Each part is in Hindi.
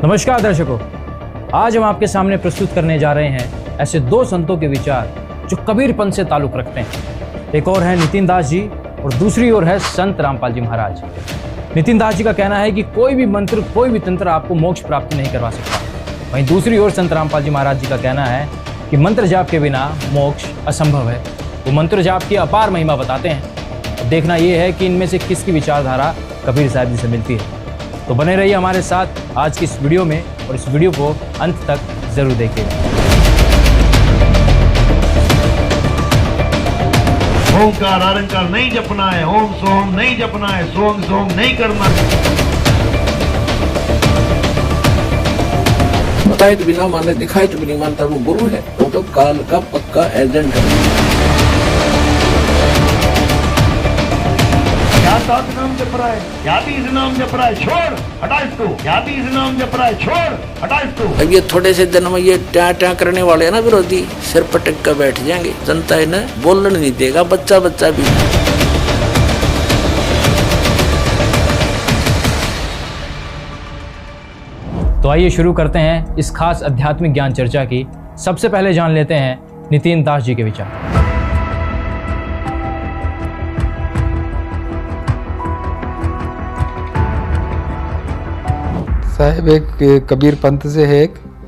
नमस्कार दर्शकों, आज हम आपके सामने प्रस्तुत करने जा रहे हैं ऐसे दो संतों के विचार जो कबीरपंथ से ताल्लुक रखते हैं। एक और है नितिन दास जी और दूसरी ओर है संत रामपाल जी महाराज। नितिन दास जी का कहना है कि कोई भी मंत्र, कोई भी तंत्र आपको मोक्ष प्राप्त नहीं करवा सकता। वहीं दूसरी ओर संत रामपाल जी महाराज जी का कहना है कि मंत्र जाप के बिना मोक्ष असंभव है। वो मंत्र जाप की अपार महिमा बताते हैं। देखना यह है कि इनमें से किसकी विचारधारा कबीर साहब जी से मिलती है। तो बने रहिए हमारे साथ आज की इस वीडियो में और इस वीडियो को अंत तक जरूर देखिएगा। ओंकार आरंकार नहीं जपना है, ओम सोम नहीं जपना है, सोम सोम नहीं करना है। बताए तो बिना माने, दिखाए तो बिना मानता, वो गुरु है। वो तो काल का पक्का एजेंट है। क्या सात नाम जप रहा है, क्या भी इस नाम जप रहा है, छोड़ हटा इसको। क्या भी इस नाम जप रहा है, छोड़ हटा इसको। अब ये थोड़े से दिन में ये ट्या करने वाले हैं ना विरोधी, सिर पटक कर बैठ जाएंगे। जनता इन्हें बोलने नहीं देगा, बच्चा बच्चा भी। तो आइए शुरू करते हैं इस खास आध्यात्मिक ज्ञान चर्चा की। सबसे पहले जान लेते हैं नितिन दास जी के विचार। साहब एक कबीर पंथ से है,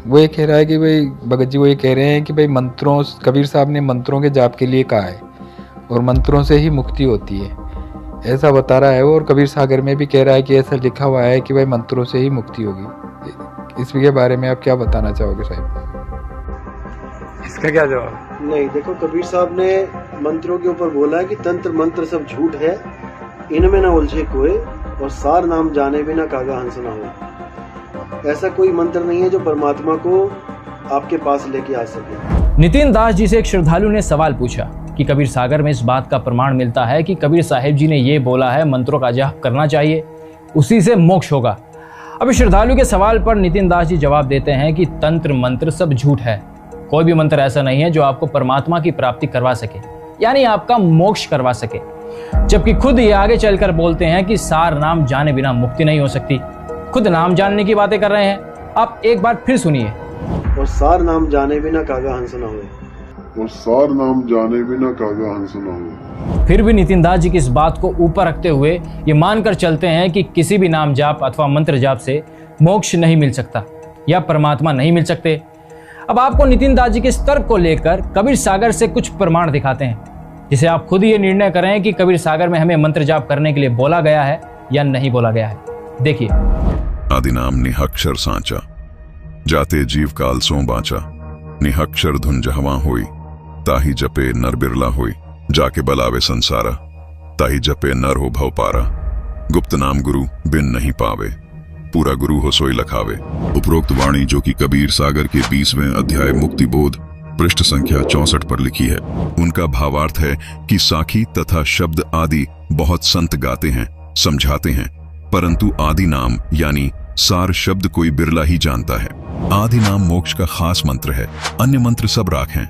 वो ये कह रहा है कि भाई भगत जी वो ये कह रहे हैं कि भाई मंत्रों, कबीर साहब ने मंत्रों के जाप के लिए कहा है और मंत्रों से ही मुक्ति होती है, ऐसा बता रहा है वो। और कबीर सागर में भी कह रहा है कि ऐसा लिखा हुआ है कि भाई मंत्रों से ही मुक्ति होगी। इसके बारे में आप क्या बताना चाहोगे साहब? इसका क्या जवाब? नहीं, देखो कबीर साहब ने मंत्रों के ऊपर बोला है कि तंत्र मंत्र सब झूठ है, इनमें ना उलझे कोई, और सार नाम जाने बिना कागा हंस ना हो। ऐसा कोई मंत्र नहीं है जो परमात्मा को आपके पास लेके आ सके। नितिन दास जी से एक श्रद्धालु ने सवाल पूछा कि कबीर सागर में इस बात का प्रमाण मिलता है कि कबीर साहिब जी ने ये बोला है मंत्रों का जाप करना चाहिए, उसी से मोक्ष होगा। अब श्रद्धालु के सवाल पर नितिन दास जी जवाब देते हैं कि तंत्र मंत्र सब झूठ है। कोई भी मंत्र ऐसा नहीं है जो आपको परमात्मा की प्राप्ति करवा सके, यानी आपका मोक्ष करवा सके। जबकि खुद ये आगे चलकर बोलते हैं कि सार नाम जाने बिना मुक्ति नहीं हो सकती। खुद नाम जानने की बातें कर रहे हैं। आप एक बार फिर सुनिए। और सार नाम जाने बिना कागा हंस ना हो। और सार नाम जाने बिना कागा हंस ना हो। फिर भी नितिन दास जी की इस बात को ऊपर रखते हुए ये मानकर चलते हैं कि किसी भी नाम जाप अथवा मंत्र जाप से मोक्ष नहीं मिल सकता या परमात्मा नहीं मिल सकते। अब आपको नितिन दास जी के इस तर्क को लेकर कबीर सागर से कुछ प्रमाण दिखाते हैं, जिसे आप खुद ही ये निर्णय करें कि कबीर सागर में हमें मंत्र जाप करने के लिए बोला गया है या नहीं बोला गया है। देखिए। आदि नाम निहक्षर सांचा, जाते जीव काल सो बाचा। निहक्षर धुन जहवा होई, ताही जपे नर बिरला होई। जाके बलावे संसारा, ताही जपे नर हो भव पारा। गुप्त नाम गुरु बिन नहीं पावे, पूरा गुरु हो सोई लखावे। उपरोक्त वाणी जो कि कबीर सागर के 20वें अध्याय मुक्ति बोध पृष्ठ संख्या 64 पर लिखी है, उनका भावार्थ है कि साखी तथा शब्द आदि बहुत संत गाते हैं, समझाते हैं, परंतु आदि नाम यानी सार शब्द कोई बिरला ही जानता है। आदि नाम मोक्ष का खास मंत्र है, अन्य मंत्र सब राख हैं,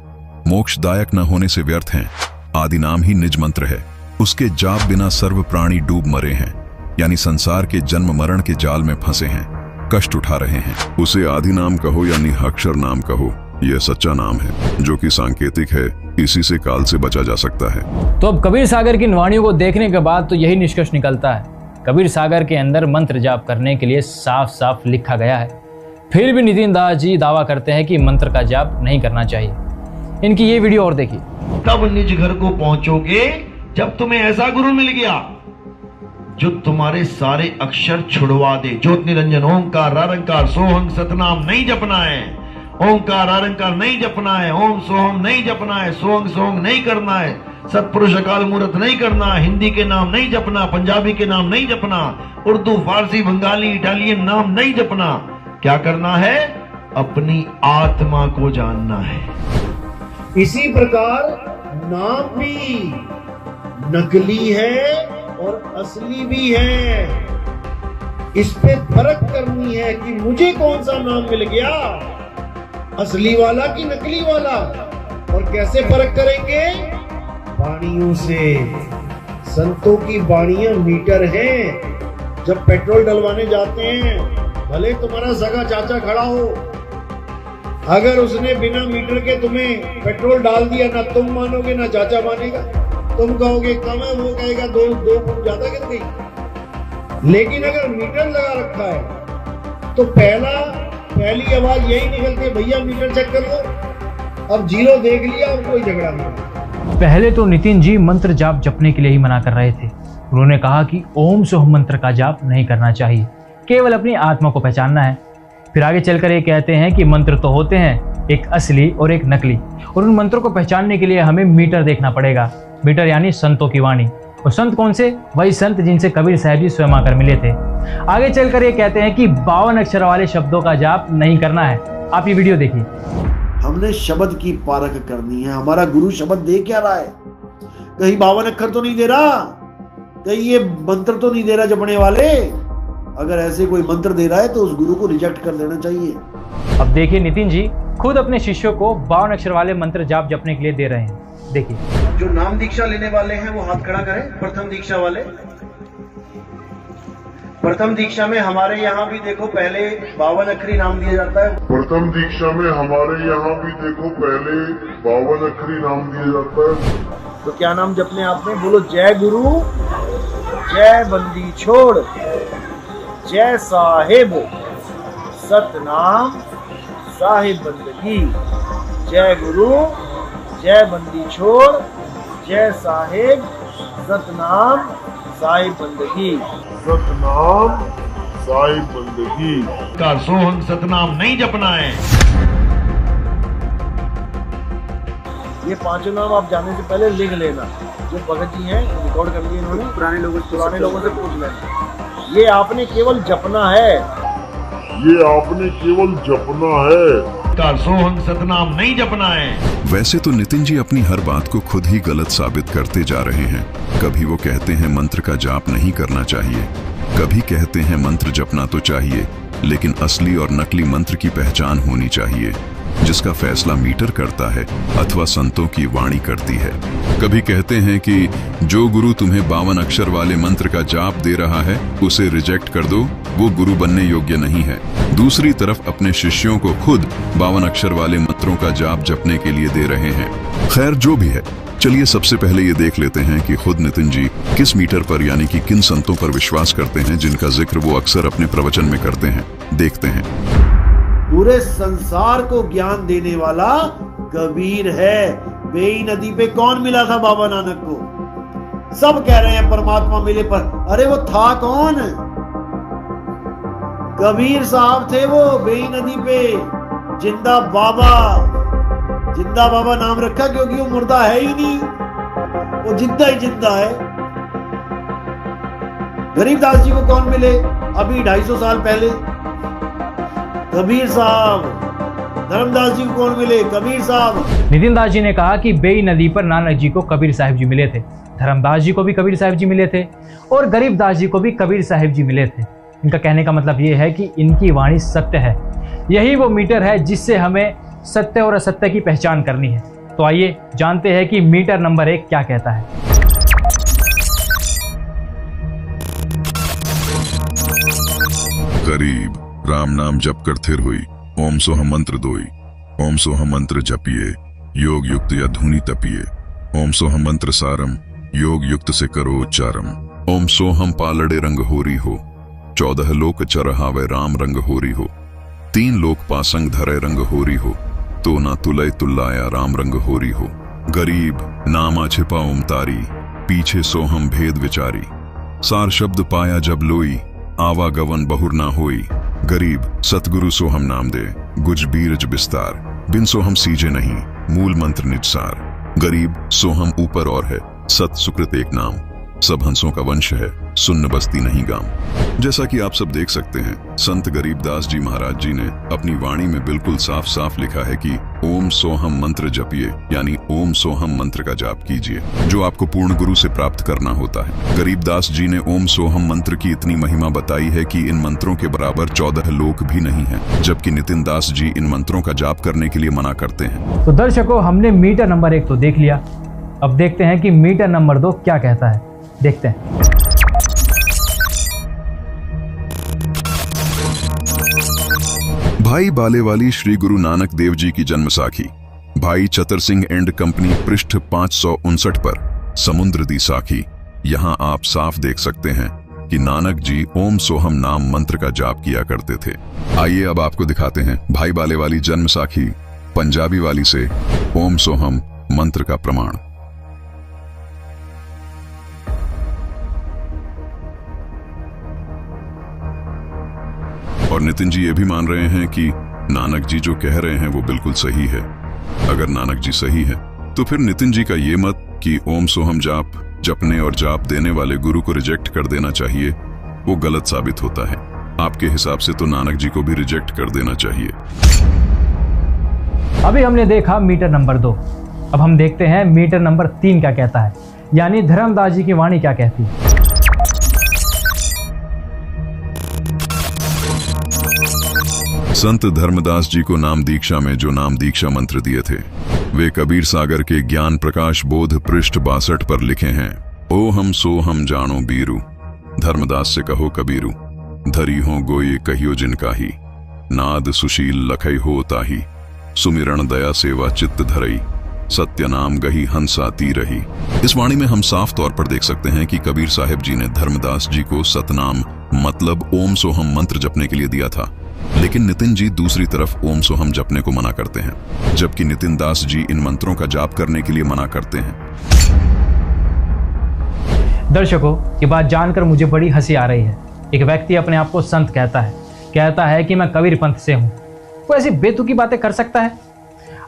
मोक्षदायक न होने से व्यर्थ हैं। आदि नाम ही निज मंत्र है, उसके जाप बिना सर्व प्राणी डूब मरे हैं, यानी संसार के जन्म मरण के जाल में फंसे हैं, कष्ट उठा रहे हैं। उसे आदि नाम कहो या निहक्षर नाम कहो, यह सच्चा नाम है जो कि सांकेतिक है, इसी से काल से बचा जा सकता है। तो अब कबीर सागर की इन वाणियों को देखने के बाद तो यही निष्कर्ष निकलता है, कबीर सागर के अंदर मंत्र जाप करने के लिए साफ साफ लिखा गया है। फिर भी नितिन दास जी दावा करते हैं कि मंत्र का जाप नहीं करना चाहिए। इनकी ये वीडियो और देखिए। तब निज घर को पहुंचोगे जब तुम्हें ऐसा गुरु मिल गया जो तुम्हारे सारे अक्षर छुड़वा दे। ज्योत निरंजन ओंकार आरंकार सोहम सतनाम नहीं जपना है, ओंकार आरंकार नहीं जपना है, ओम सोहम नहीं जपना है, सोंग सोंग नहीं करना है, सतपुरुष अकाल मूर्त नहीं करना, हिंदी के नाम नहीं जपना, पंजाबी के नाम नहीं जपना, उर्दू फारसी बंगाली इटालियन नाम नहीं जपना। क्या करना है? अपनी आत्मा को जानना है। इसी प्रकार नाम भी नकली है और असली भी है। इस पे फर्क करनी है कि मुझे कौन सा नाम मिल गया, असली वाला कि नकली वाला। और कैसे फर्क करेंगे? वाणियों से। संतों की वाणियां मीटर हैं। जब पेट्रोल डलवाने जाते हैं भले तुम्हारा सगा चाचा खड़ा हो, अगर उसने बिना मीटर के तुम्हें पेट्रोल डाल दिया, ना तुम मानोगे ना चाचा मानेगा। तुम कहोगे कम है, वो कहेगा दो फुट ज्यादा गिर गई। लेकिन अगर मीटर लगा रखा है तो पहली आवाज यही निकलती है, भैया मीटर चेक कर लो। अब जीरो देख लिया और कोई झगड़ा नहीं। पहले तो नितिन जी मंत्र जाप जपने के लिए ही मना कर रहे थे। उन्होंने कहा कि ओम सोहम मंत्र का जाप नहीं करना चाहिए, केवल अपनी आत्मा को पहचानना है। फिर आगे चलकर ये कहते हैं कि मंत्र तो होते हैं, एक असली और एक नकली, और उन मंत्रों को पहचानने के लिए हमें मीटर देखना पड़ेगा। मीटर यानी संतों की वाणी। और संत कौन से? वही संत जिनसे कबीर साहब जी स्वयं आकर मिले थे। आगे चलकर ये कहते हैं कि 52 अक्षर वाले शब्दों का जाप नहीं करना है। आप ये वीडियो देखिए। हमने शब्द की पारख करनी है। हमारा गुरु शब्द दे क्या रहा है? कहीं 52 अक्षर तो नहीं दे रहा, कहीं ये मंत्र तो नहीं दे रहा जपने वाले। अगर ऐसे कोई मंत्र दे रहा है तो उस गुरु को रिजेक्ट कर देना चाहिए। अब देखिए नितिन जी खुद अपने शिष्यों को 52 अक्षर वाले मंत्र जाप जपने के लिए दे रहे हैं। देखिए, जो नाम दीक्षा लेने वाले हैं वो हाथ खड़ा करें। प्रथम दीक्षा वाले, प्रथम दीक्षा में हमारे यहाँ भी देखो पहले 52 अक्षरी नाम दिया जाता है। प्रथम दीक्षा में हमारे यहाँ भी देखो पहले 52 अक्षरी नाम दिया जाता है। तो क्या नाम जपने आपने? बोलो जय गुरु, जय बंदी छोड़, जय साहेब, सतनाम साहिब बंदगी। जय गुरु, जय बंदी छोड़, जय साहेब, सतनाम साहिब बंदगी। सतनाम साहिब बंदगी। का सोहंग सतनाम नहीं जपना है। ये पांचों नाम आप जाने से पहले लिख लेना। जो भगत जी हैं रिकॉर्ड कर लिए इन्होंने, पुराने लोगों से पूछ लेना। ये आपने केवल जपना है, ये आपने केवल जपना है। का सोहंग सतनाम नहीं जपना है। वैसे तो नितिन जी अपनी हर बात को खुद ही गलत साबित करते जा रहे हैं। कभी वो कहते हैं मंत्र का जाप नहीं करना चाहिए, कभी कहते हैं मंत्र जपना तो चाहिए, लेकिन असली और नकली मंत्र की पहचान होनी चाहिए, जिसका फैसला मीटर करता है अथवा संतों की वाणी करती है। कभी कहते हैं कि जो गुरु तुम्हें 52 अक्षर वाले मंत्र का जाप दे रहा है उसे रिजेक्ट कर दो, वो गुरु बनने योग्य नहीं है। दूसरी तरफ अपने शिष्यों को खुद 52 अक्षर वाले मंत्रों का जाप जपने के लिए दे रहे हैं। खैर जो भी है, चलिए सबसे पहले ये देख लेते हैं कि खुद नितिन जी किस मीटर पर यानी कि किन संतों पर विश्वास करते हैं जिनका जिक्र वो अक्सर अपने प्रवचन में करते हैं। देखते हैं। पूरे संसार को ज्ञान देने वाला कबीर है। बेई नदी पे कौन मिला था बाबा नानक को? सब कह रहे हैं परमात्मा मिले, पर अरे वो था कौन? कबीर साहब थे वो बेई नदी पे। जिंदा बाबा, जिंदा बाबा नाम रखा क्योंकि वो मुर्दा है ही नहीं, वो जिंदा ही जिंदा है। गरीबदास जी को कौन मिले अभी 250 साल पहले? कबीर साहब। धर्मदास जी को कौन मिले? कबीर साहब। नितिन दास जी ने कहा कि बेई नदी पर नानक जी को कबीर साहिब जी मिले थे, धर्मदास जी को भी कबीर साहिब जी मिले थे और गरीबदास जी को भी कबीर साहिब जी मिले थे। इनका कहने का मतलब ये है कि इनकी वाणी सत्य है। यही वो मीटर है जिससे हमें सत्य और असत्य की पहचान करनी है। तो आइए जानते हैं कि मीटर नंबर 1 क्या कहता है। गरीब राम नाम जप कर थिर हुई, ओम सोहम मंत्र दोई। ओम सोहम मंत्र जपिए, योग युक्त या धुनी तपिए। ओम सोहम मंत्र सारम, योग युक्त से करो उच्चारम। ओम सोहम पालड़े रंग होरी हो, 14 लोक चरहावे राम रंग होरी हो। 3 लोक पासंग धरे रंग होरी हो, तो ना तुलय तुल्लाया राम रंग होरी हो। गरीब नामा छिपा ओम तारी, पीछे सोहम भेद विचारी। सार शब्द पाया जब लोई, आवागवन बहुर ना होई। गरीब सतगुरु सोहम नाम दे, गुज बीरज विस्तार। बिन सोहम सीजे नहीं, मूल मंत्र निजसार। गरीब सोहम ऊपर और है, सत सुकृत एक नाम। सब हंसों का वंश है, सुन्न बस्ती नहीं गाम। जैसा कि आप सब देख सकते हैं, संत गरीबदास जी महाराज जी ने अपनी वाणी में बिल्कुल साफ साफ लिखा है कि ओम सोहम मंत्र जपिए, यानी ओम सोहम मंत्र का जाप कीजिए, जो आपको पूर्ण गुरु से प्राप्त करना होता है। गरीबदास जी ने ओम सोहम मंत्र की इतनी महिमा बताई है कि इन मंत्रों के बराबर 14 लोक भी नहीं है, जबकि नितिन दास जी इन मंत्रों का जाप करने के लिए मना करते हैं। तो दर्शकों, हमने मीटर नंबर 1 तो देख लिया। अब देखते हैं कि मीटर नंबर 2 क्या कहता है। देखते हैं। भाई बालेवाली श्री गुरु नानक देव जी की जन्म साखी भाई चतर सिंह एंड कंपनी पृष्ठ 559 पर समुद्र दी साखी। यहाँ आप साफ देख सकते हैं कि नानक जी ओम सोहम नाम मंत्र का जाप किया करते थे। आइए अब आपको दिखाते हैं भाई बालेवाली जन्म साखी पंजाबी वाली से ओम सोहम मंत्र का प्रमाण। और नितिन जी ये भी मान रहे हैं कि नानक जी जो कह रहे हैं वो बिल्कुल सही है। अगर नानक जी सही है तो फिर नितिन जी का ये मत कि ओम सोहम जाप जपने और जाप देने वाले गुरु को रिजेक्ट कर देना चाहिए, वो गलत साबित होता है। आपके हिसाब से तो नानक जी को भी रिजेक्ट कर देना चाहिए। अभी हमने देखा मीटर नंबर 2, अब हम देखते हैं मीटर नंबर 3 क्या कहता है, यानी धर्मदास जी की वाणी क्या कहती है। संत धर्मदास जी को नाम दीक्षा में जो नाम दीक्षा मंत्र दिए थे वे कबीर सागर के ज्ञान प्रकाश बोध पृष्ठ 62 पर लिखे हैं। ओ हम सो हम जानो बीरू, धर्मदास से कहो कबीरू, धरी हो गोये कहियो जिनका ही, नाद सुशील लखई हो ताही, सुमिरण दया सेवा चित्त धरई, सत्य नाम गही हंसा ती रही। इस वाणी में हम साफ तौर पर देख सकते हैं कि कबीर साहिब जी ने धर्मदास जी को सतनाम मतलब ओम सोहम मंत्र जपने के लिए दिया था, लेकिन नितिन जी दूसरी तरफ ओम सोहम जपने को मना करते हैं, जबकि नितिन दास जी इन मंत्रों का जाप करने के लिए मना करते हैं। दर्शकों, ये बात जानकर मुझे बड़ी हंसी आ रही है। एक व्यक्ति अपने आप को संत कहता है कि मैं कबीर पंथ से हूं। वो ऐसी बेतुकी बातें कर सकता है?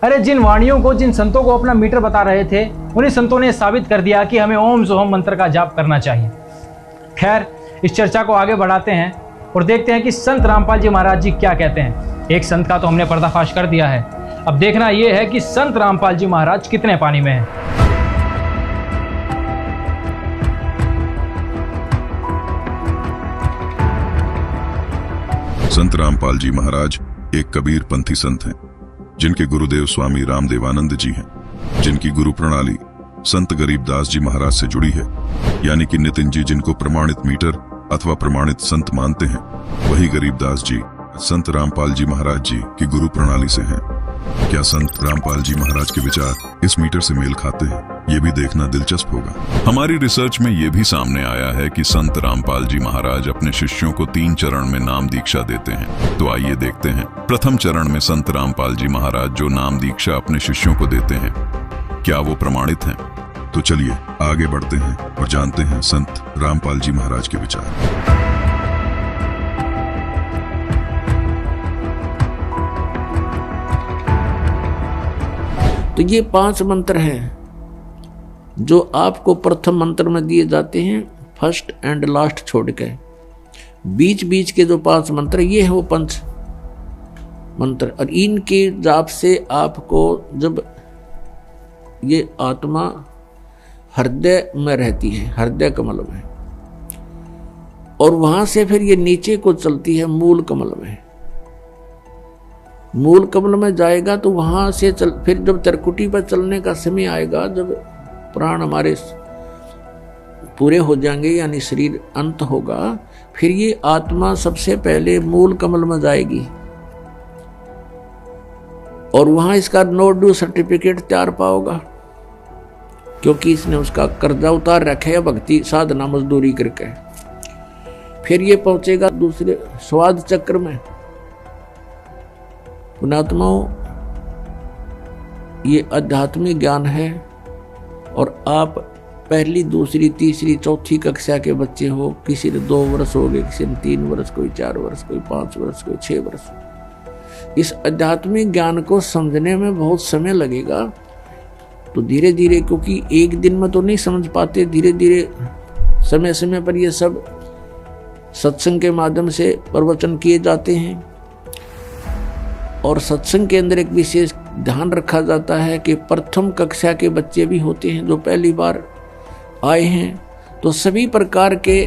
अरे जिन वाणियों को, जिन संतों को अपना मीटर बता रहे थे, उन्हीं संतों ने साबित कर दिया कि हमें ओम सोहम मंत्र का जाप करना चाहिए। खैर, इस चर्चा को आगे बढ़ाते हैं और देखते हैं कि संत रामपाल जी महाराज जी क्या कहते हैं। एक संत का तो हमने पर्दाफाश कर दिया है, अब देखना यह है कि संत रामपाल जी महाराज कितने पानी में हैं। संत रामपाल जी महाराज एक कबीर पंथी संत हैं, जिनके गुरुदेव स्वामी रामदेवानंद जी हैं, जिनकी गुरु प्रणाली संत गरीबदास जी महाराज से जुड़ी है। यानी कि नितिन जी जिनको प्रमाणित मीटर अथवा प्रमाणित संत मानते हैं, वही गरीबदास जी संत रामपाल जी महाराज जी की गुरु प्रणाली से हैं। क्या संत रामपाल जी महाराज के विचार इस मीटर से मेल खाते हैं, ये भी देखना दिलचस्प होगा। हमारी रिसर्च में ये भी सामने आया है कि संत रामपाल जी महाराज अपने शिष्यों को 3 चरण में नाम दीक्षा देते हैं। तो आइए देखते हैं प्रथम चरण में संत रामपाल जी महाराज जो नाम दीक्षा अपने शिष्यों को देते हैं, क्या वो प्रमाणित हैं? तो चलिए आगे बढ़ते हैं और जानते हैं संत रामपाल जी महाराज के विचार। तो ये 5 मंत्र हैं जो आपको प्रथम मंत्र में दिए जाते हैं, फर्स्ट एंड लास्ट छोड़ के। बीच बीच के जो 5 मंत्र ये है वो पंच मंत्र, और इनके जाप से आपको जब ये आत्मा हृदय में रहती है, हृदय कमल में, और वहां से फिर ये नीचे को चलती है मूल कमल में। मूल कमल में जाएगा तो वहां से फिर जब त्रिकुटी पर चलने का समय आएगा, जब प्राण हमारे पूरे हो जाएंगे यानी शरीर अंत होगा, फिर ये आत्मा सबसे पहले मूल कमल में जाएगी और वहां इसका नो ड्यू सर्टिफिकेट तैयार पाओगा, क्योंकि इसने उसका कर्जा उतार रखा है भक्ति साधना मजदूरी करके। फिर ये पहुंचेगा दूसरे स्वाद चक्र में। पुणात्माओं, ये आध्यात्मिक ज्ञान है और आप पहली, दूसरी, तीसरी, चौथी कक्षा के बच्चे हो, किसी ने 2 वर्ष हो गए, किसी ने 3 वर्ष, कोई 4 वर्ष, कोई 5 वर्ष, कोई 6 वर्ष। इस आध्यात्मिक ज्ञान को समझने में बहुत समय लगेगा। तो धीरे धीरे, क्योंकि एक दिन में तो नहीं समझ पाते, धीरे धीरे समय समय पर ये सब सत्संग के माध्यम से प्रवचन किए जाते हैं और सत्संग के अंदर एक विशेष ध्यान रखा जाता है कि प्रथम कक्षा के बच्चे भी होते हैं जो पहली बार आए हैं, तो सभी प्रकार के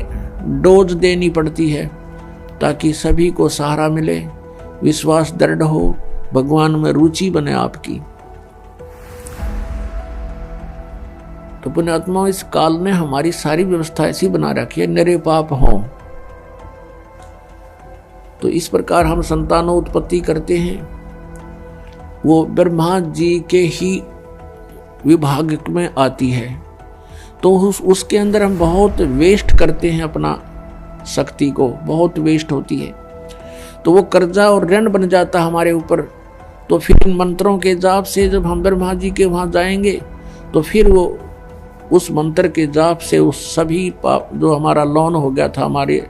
डोज देनी पड़ती है ताकि सभी को सहारा मिले, विश्वास दृढ़ हो, भगवान में रुचि बने आपकी। तो पुण्यात्मा, इस काल में हमारी सारी व्यवस्था ऐसी बना रखी है, निरे पाप हों। तो इस प्रकार हम संतानोत्पत्ति करते हैं। वो ब्रह्मा जी के ही विभाग में आती है, तो उसके अंदर हम बहुत वेस्ट करते हैं, अपना शक्ति को बहुत वेस्ट होती है, तो वो कर्जा और ऋण बन जाता हमारे ऊपर। तो फिर इन मंत्रों के जाप से जब हम ब्रह्मा जी के वहाँ जाएंगे तो फिर वो उस मंत्र के जाप से उस सभी पाप जो हमारा लोन हो गया था, हमारे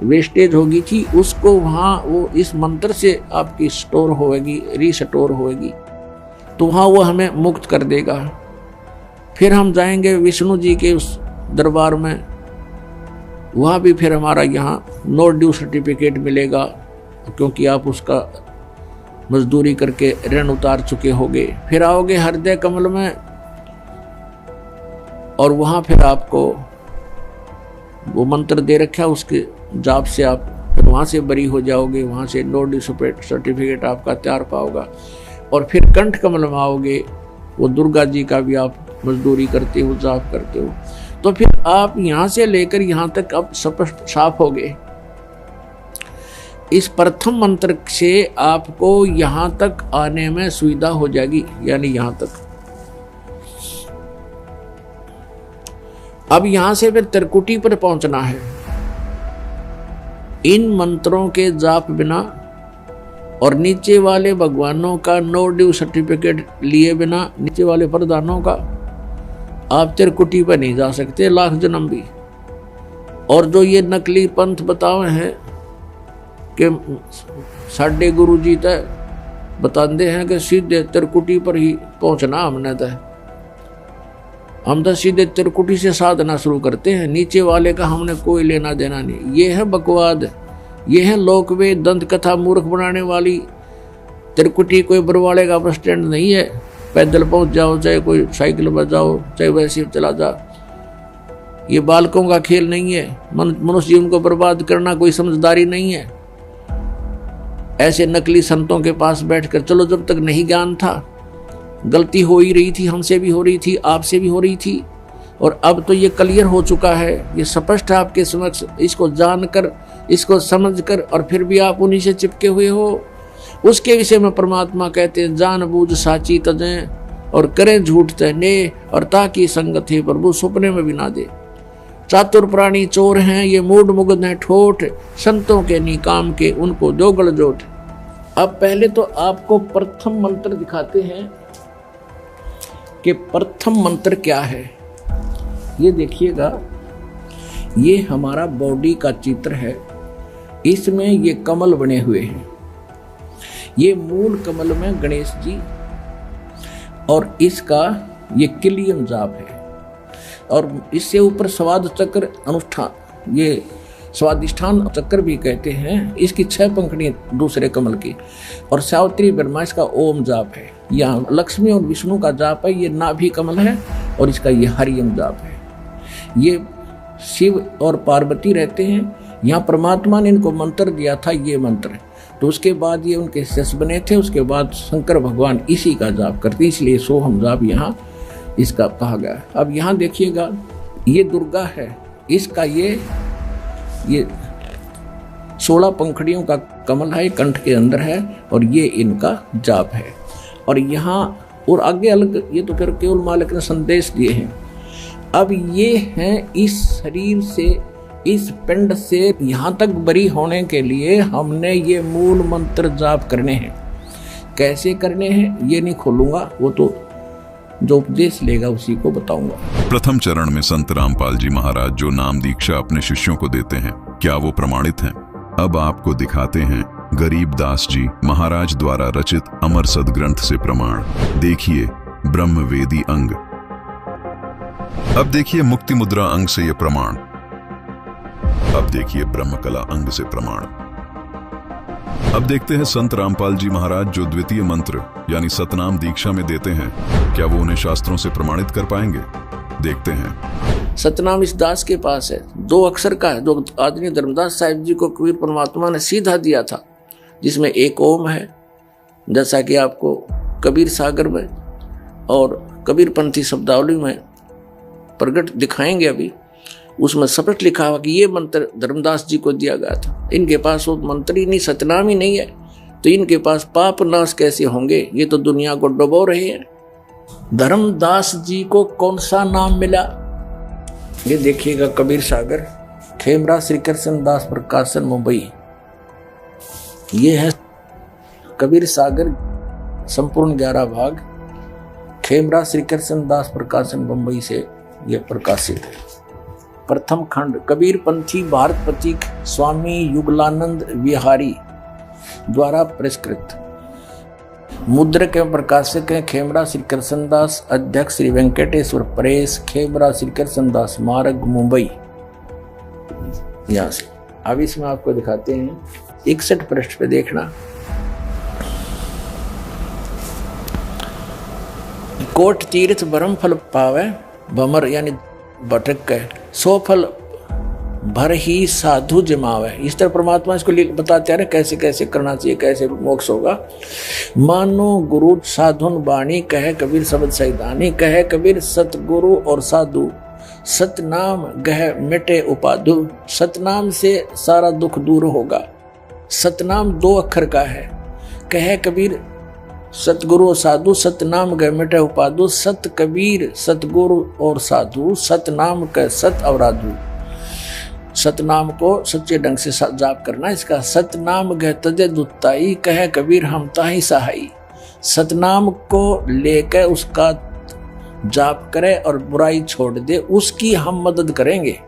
वेस्टेज होगी थी, उसको वहाँ वो इस मंत्र से आपकी स्टोर होएगी, रीस्टोर होएगी, तो वहाँ वो हमें मुक्त कर देगा। फिर हम जाएंगे विष्णु जी के उस दरबार में, वहाँ भी फिर हमारा यहाँ नो ड्यू सर्टिफिकेट मिलेगा, क्योंकि आप उसका मजदूरी करके ऋण उतार चुके होगे। फिर आओगे हृदय कमल में, और वहाँ फिर आपको वो मंत्र दे रखा है, उसके जाप से आप फिर वहाँ से बरी हो जाओगे, वहाँ से नो ड्यू सर्टिफिकेट आपका तैयार पाओगा। और फिर कंठ कमल में आओगे, वो दुर्गा जी का भी आप मजदूरी करते हो, जाप करते हो, तो फिर आप यहाँ से लेकर यहाँ तक अब स्पष्ट साफ हो गए। इस प्रथम मंत्र से आपको यहाँ तक आने में सुविधा हो जाएगी, यानी यहाँ तक। अब यहाँ से फिर त्रिकुटी पर पहुंचना है। इन मंत्रों के जाप बिना और नीचे वाले भगवानों का नो ड्यू सर्टिफिकेट लिए बिना, नीचे वाले प्रधानों का, आप त्रिकुटी पर नहीं जा सकते लाख जन्म भी। और जो ये नकली पंथ बताए हैं कि साढ़े गुरु जी तय बताते हैं कि सीधे त्रिकुटी पर ही पहुंचना हमने तय, हम तो सीधे त्रिकुटी से साधना शुरू करते हैं, नीचे वाले का हमने कोई लेना देना नहीं। ये है बकवाद, ये है लोकवेद दंत कथा मूर्ख बनाने वाली। त्रिकुटी कोई बरवाड़े का बस स्टैंड नहीं है, पैदल पहुंच जाओ, चाहे कोई साइकिल पर जाओ, चाहे वैसे चला जा। ये बालकों का खेल नहीं है, मनुष्य जीवन को बर्बाद करना कोई समझदारी नहीं है। ऐसे नकली संतों के पास बैठकर, चलो जब तक नहीं ज्ञान था, गलती हो ही रही थी, हमसे भी हो रही थी, आपसे भी हो रही थी, और अब तो ये क्लियर हो चुका है, ये स्पष्ट है आपके समक्ष। इसको जानकर, इसको समझकर, और फिर भी आप उन्हीं से चिपके हुए हो। उसके विषय में परमात्मा कहते हैं, जान बूझ साची तजें और करें झूठ तने, और ताकि संगत है प्रभु सपने में भी ना दे। चातुर प्राणी चोर हैं, ये मूड मुग्ध हैं ठोठ, संतों के निकाम के उनको दो गलजोट। अब पहले तो आपको प्रथम मंत्र दिखाते हैं कि प्रथम मंत्र क्या है। ये देखिएगा, ये हमारा बॉडी का चित्र है, इसमें ये कमल बने हुए हैं। ये मूल कमल में गणेश जी, और इसका ये किलियन जाप है, और इससे ऊपर स्वाद चक्र अनुष्ठान, ये स्वादिष्ठान चक्र भी कहते हैं। इसकी 6 पंखड़ी दूसरे कमल की, और सावित्री ब्रह्मा इसका ओम जाप है। यहाँ लक्ष्मी और विष्णु का जाप है, ये नाभि कमल है, और इसका ये हरियम जाप है। ये शिव और पार्वती रहते हैं, यहाँ परमात्मा ने इनको मंत्र दिया था, ये मंत्र। तो उसके बाद ये उनके शिष्य बने थे, उसके बाद शंकर भगवान इसी का जाप करते, इसलिए सोहम जाप यहाँ इसका कहा गया। अब यहाँ देखिएगा, ये दुर्गा है, इसका ये 16 पंखड़ियों का कमल है, कंठ के अंदर है, और ये इनका जाप है। और यहाँ और आगे अलग, ये तो फिर केवल मालिक ने संदेश दिए हैं। अब ये हैं इस शरीर से, इस पिंड से यहाँ तक बरी होने के लिए हमने ये मूल मंत्र जाप करने हैं। कैसे करने हैं ये नहीं खोलूंगा, वो तो जो उपदेश लेगा उसी को बताऊंगा। प्रथम चरण में संत रामपाल जी महाराज जो नाम दीक्षा अपने शिष्यों को देते हैं, क्या वो प्रमाणित हैं? अब आपको दिखाते हैं गरीबदास जी महाराज द्वारा रचित अमर सदग्रंथ से प्रमाण। देखिए ब्रह्मवेदी अंग। अब देखिए मुक्ति मुद्रा अंग से ये प्रमाण। अब देखिए ब्रह्मकला अंग से प्रमाण। अब देखते हैं संत रामपाल जी महाराज जो द्वितीय मंत्र यानी सतनाम दीक्षा में देते हैं, क्या वो उन्हें शास्त्रों से प्रमाणित कर पाएंगे? देखते हैं। सतनाम इस दास के पास है, 2 अक्षर का है, जो आदरणीय धर्मदास साहिब जी को कबीर परमात्मा ने सीधा दिया था, जिसमें एक ओम है, जैसा कि आपको कबीर सागर में और कबीर पंथी शब्दावली में प्रकट दिखाएंगे। अभी उसमें स्पष्ट लिखा हुआ कि ये मंत्र धर्मदास जी को दिया गया था। इनके पास वो मंत्र ही नहीं, सतनाम ही नहीं है, तो इनके पास पाप नाश कैसे होंगे? ये तो दुनिया को डुबो रहे हैं। धर्मदास जी को कौन सा नाम मिला? ये देखिएगा, कबीर सागर, खेमरा श्री कृष्ण दास प्रकाशन, मुंबई। ये है कबीर सागर, संपूर्ण 11 भाग, खेमरा श्री कृष्ण दास प्रकाशन, मुंबई से यह प्रकाशित है। प्रथम खंड कबीर पंथी भारत पथिक स्वामी युगलानंद विहारी द्वारा पुरस्कृत। मुद्रक एवं प्रकाशक हैं खेमरा श्री कृष्णदास, अध्यक्ष श्री वेंकटेश्वर प्रेस, खेमरा श्री कृष्णदास मार्ग, मुंबई। यहां से अब इसमें आपको दिखाते हैं 61 पृष्ठ पे देखना। कोट तीर्थ ब्रह्म फल पावे भमर, यानी भटक गए, सो फल भर ही साधु जमावे। इस तरह परमात्मा इसको बताते हैं कैसे कैसे करना चाहिए, कैसे मोक्ष होगा। मानो गुरु साधुन बाणी, कहे कबीर शब्द सैदानी, कहे कबीर सतगुरु और साधु, सतनाम गह मिटे उपाधु। सतनाम से सारा दुख दूर होगा। सतनाम 2 अक्षर का है। कहे कबीर सतगुरु और साधु, सतनाम गह मिटे उपाधु। सत कबीर सतगुरु और साधु, सतनाम कह सत अवराधु। सतनाम को सच्चे ढंग से जाप करना। इसका सतनाम गह तजे दुताई, कहे कबीर हम ताही सहाई। सतनाम को लेकर उसका जाप करे और बुराई छोड़ दे, उसकी हम मदद करेंगे,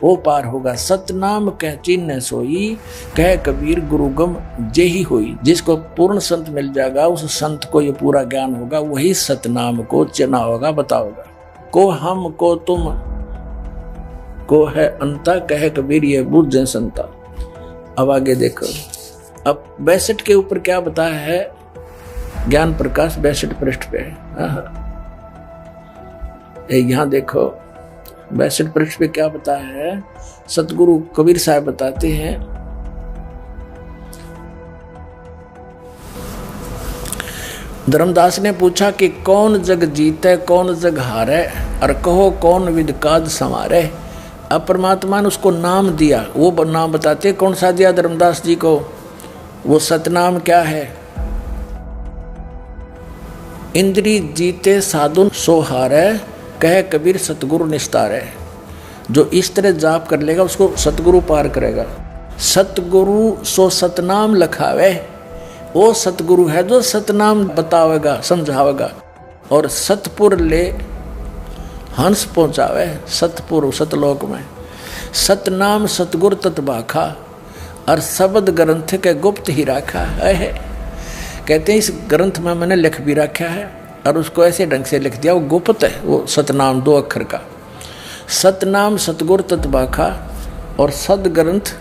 वो पार होगा। सतनाम कह चिन्ह सोई, कह कबीर गुरुगम जेही होई। जिसको पूर्ण संत मिल जाएगा, उस संत को ये पूरा ज्ञान होगा, वही सतनाम को चिन्ह होगा, बताओगा। को हम को तुम को है अंता, कहे कबीर ये बुझ संता। अब आगे देखो, अब 62 के ऊपर क्या बताया है? ज्ञान प्रकाश 62 पृष्ठ पे है। यहां देखो 62 पृष्ठ पे क्या बताया है? सतगुरु कबीर साहब बताते हैं, धर्मदास ने पूछा कि कौन जग जीते कौन जग हारे, और कहो कौन विद काज संवारे। अब परमात्मा ने उसको नाम दिया, वो नाम बताते कौन सा दिया धर्मदास जी को? वो सतनाम क्या है? इंद्री जीते साधु सो हारे, कहे कबीर सतगुरु निस्तारे। जो इस तरह जाप कर लेगा उसको सतगुरु पार करेगा। सतगुरु सो सतनाम लखावे, वो सतगुरु है जो सतनाम बतावेगा, समझावेगा। और सतपुर ले हंस पहुंचावे, सतपुर सतलोक में। सतनाम सतगुर तत्बाखा, और शब्द ग्रंथ के गुप्त ही रखा है। कहते हैं इस ग्रंथ में मैंने लिख भी रखा है, और उसको ऐसे ढंग से लिख दिया, वो गुप्त है। वो सतनाम 2 अक्षर का। सतनाम सतगुर तत्बाखा, और सद ग्रंथ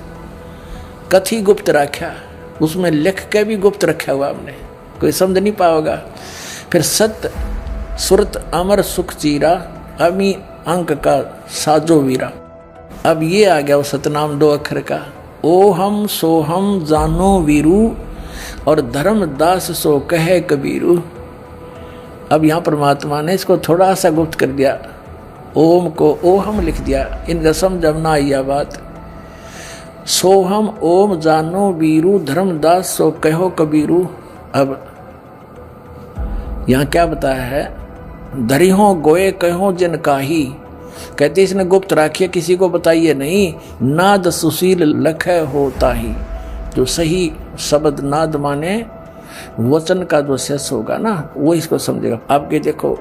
कथी गुप्त रखा, उसमें लिख के भी गुप्त रखा हुआ हमने, कोई समझ नहीं पाओगा। फिर सत सुरत अमर सुख चीरा, अमी अंक का साजो वीरा। अब ये आ गया वो सतनाम 2 अक्षर का। ओ हम सो हम जानो वीरू, और धर्मदास सो कहे कबीरू। अब यहाँ परमात्मा ने इसको थोड़ा सा गुप्त कर दिया, ओम को ओ हम लिख दिया। इनका समझ ना आई बात। सोहम ओम जानो वीरू, धर्मदास सो कहो कबीरू। अब यहाँ क्या बताया है? धरिहो गोए कहो जिन काही। कहते इसने गुप्त राखिए, किसी को बताइए नहीं। नाद सुशील लख होता ही। जो सही शब्द नाद माने वचन का जो शेष होगा ना, वो इसको समझेगा। आपके देखो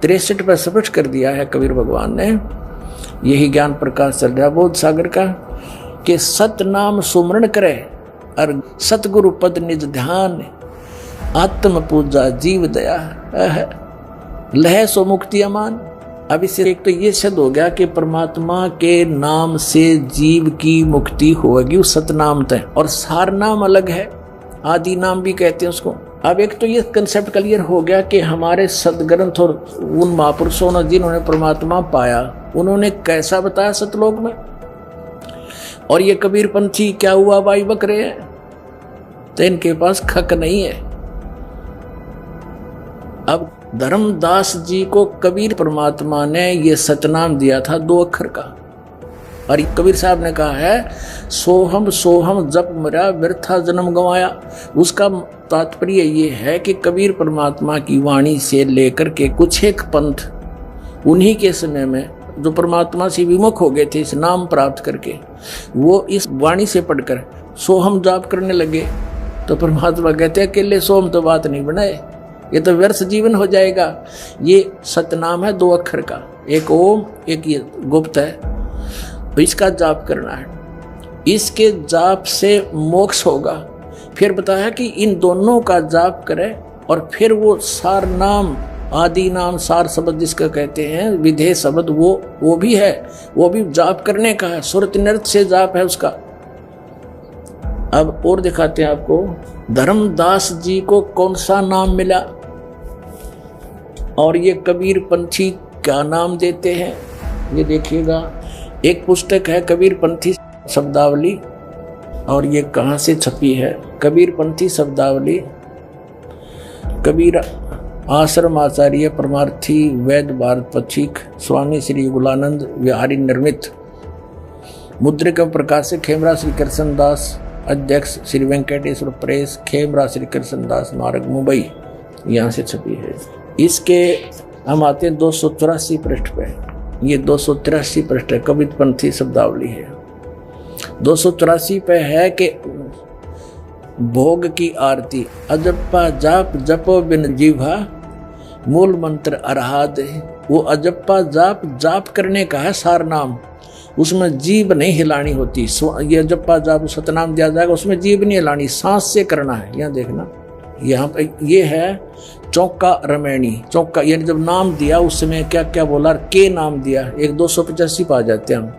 63 पर स्पष्ट कर दिया है कबीर भगवान ने। यही ज्ञान प्रकाश चल रहा बोध सागर का, कि सतनाम सुमरण करे और सतगुरु पद निज ध्यान, आत्म पूजा जीव दया लह सो मुक्ति अमान। अब इससे एक तो ये सिद्ध हो गया कि परमात्मा के नाम से जीव की मुक्ति होगी, उस सतनाम तय। और सार नाम अलग है, आदि नाम भी कहते हैं उसको। अब एक तो ये कंसेप्ट क्लियर हो गया कि हमारे सदग्रंथ और उन महापुरुषों ने जिन्होंने परमात्मा पाया, उन्होंने कैसा बताया सतलोक में। और ये कबीर पंथी क्या हुआ भाई बकरे हैं, तो इनके पास खक नहीं है। अब धर्मदास जी को कबीर परमात्मा ने ये सतनाम दिया था 2 अक्षर का, और कबीर साहब ने कहा है सोहम सोहम जप मरा व्यर्था जन्म गंवाया। उसका तात्पर्य ये है कि कबीर परमात्मा की वाणी से लेकर के कुछ एक पंथ उन्हीं के समय में जो परमात्मा से विमुख हो गए थे इस नाम प्राप्त करके, वो इस वाणी से पढ़कर सोहम जाप करने लगे। तो परमात्मा कहते हैं अकेले सोहम तो बात नहीं बनाए, ये तो व्यर्थ जीवन हो जाएगा। ये सतनाम है 2 अक्षर का, एक ओम एक ये गुप्त है, तो इसका जाप करना है। इसके जाप से मोक्ष होगा। फिर बताया कि इन दोनों का जाप करें और फिर वो सार नाम आदि नाम सार शब्द जिसका कहते हैं विधेय शब्द वो भी है, वो भी जाप करने का है, सुरत नृत्य से जाप है उसका। अब और दिखाते हैं आपको धर्मदास जी को कौन सा नाम मिला और ये कबीर पंथी क्या नाम देते हैं, ये देखिएगा। एक पुस्तक है कबीर पंथी शब्दावली, और ये कहाँ से छपी है, कबीर पंथी शब्दावली, कबीर आश्रम आचार्य परमार्थी वैद्य भारत पथिक स्वामी श्री युगलानंद विहारी निर्मित, मुद्रिका प्रकाशक खेमरा श्री कृष्णदास, अध्यक्ष श्री वेंकटेश्वर प्रेस, खेमरा श्री कृष्णदास मार्ग मुंबई, यहाँ से छपी है। इसके हम आते हैं 284 पृष्ठ पे, ये 283 पृष्ठ है, कबीर पंथी शब्दावली है। 284 पे है कि भोग की आरती अजप्पा जाप जपो बिन जीवा मूल मंत्र अरहाद। वो अजप्पा जाप जाप करने का है सार नाम, उसमें जीभ नहीं हिलानी होती। ये अजप्पा जाप सतनाम दिया जाएगा, उसमें जीभ नहीं हिलानी, सांस से करना है। यहाँ देखना, यहाँ पे ये है चौका रमैनी, चौका यानी जब नाम दिया उस समय क्या क्या बोला, के नाम दिया, एक 285 पा जाते हैं हम।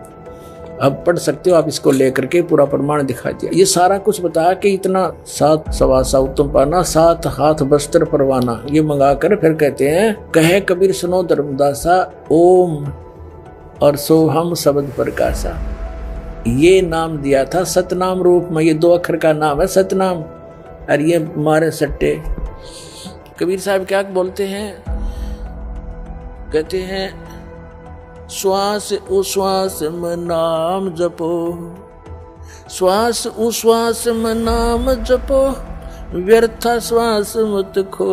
अब पढ़ सकते हो आप, इसको लेकर के पूरा प्रमाण दिखा दिया। ये सारा कुछ बताया कि इतना 7 सवासा उत्तम पाना 7 हाथ वस्त्र परवाना, ये मंगा कर फिर कहते हैं कहे कबीर सुनो धर्मदासा ओम और सोहम शब्द प्रकाशा। ये नाम दिया था सतनाम रूप में, ये 2 अक्षर का नाम है सतनाम। और ये मारे सट्टे कबीर साहब क्या बोलते हैं, कहते हैं श्वास उश्वास में नाम जपो, श्वास उश्वास में नाम जपो, व्यर्था श्वास मत खो,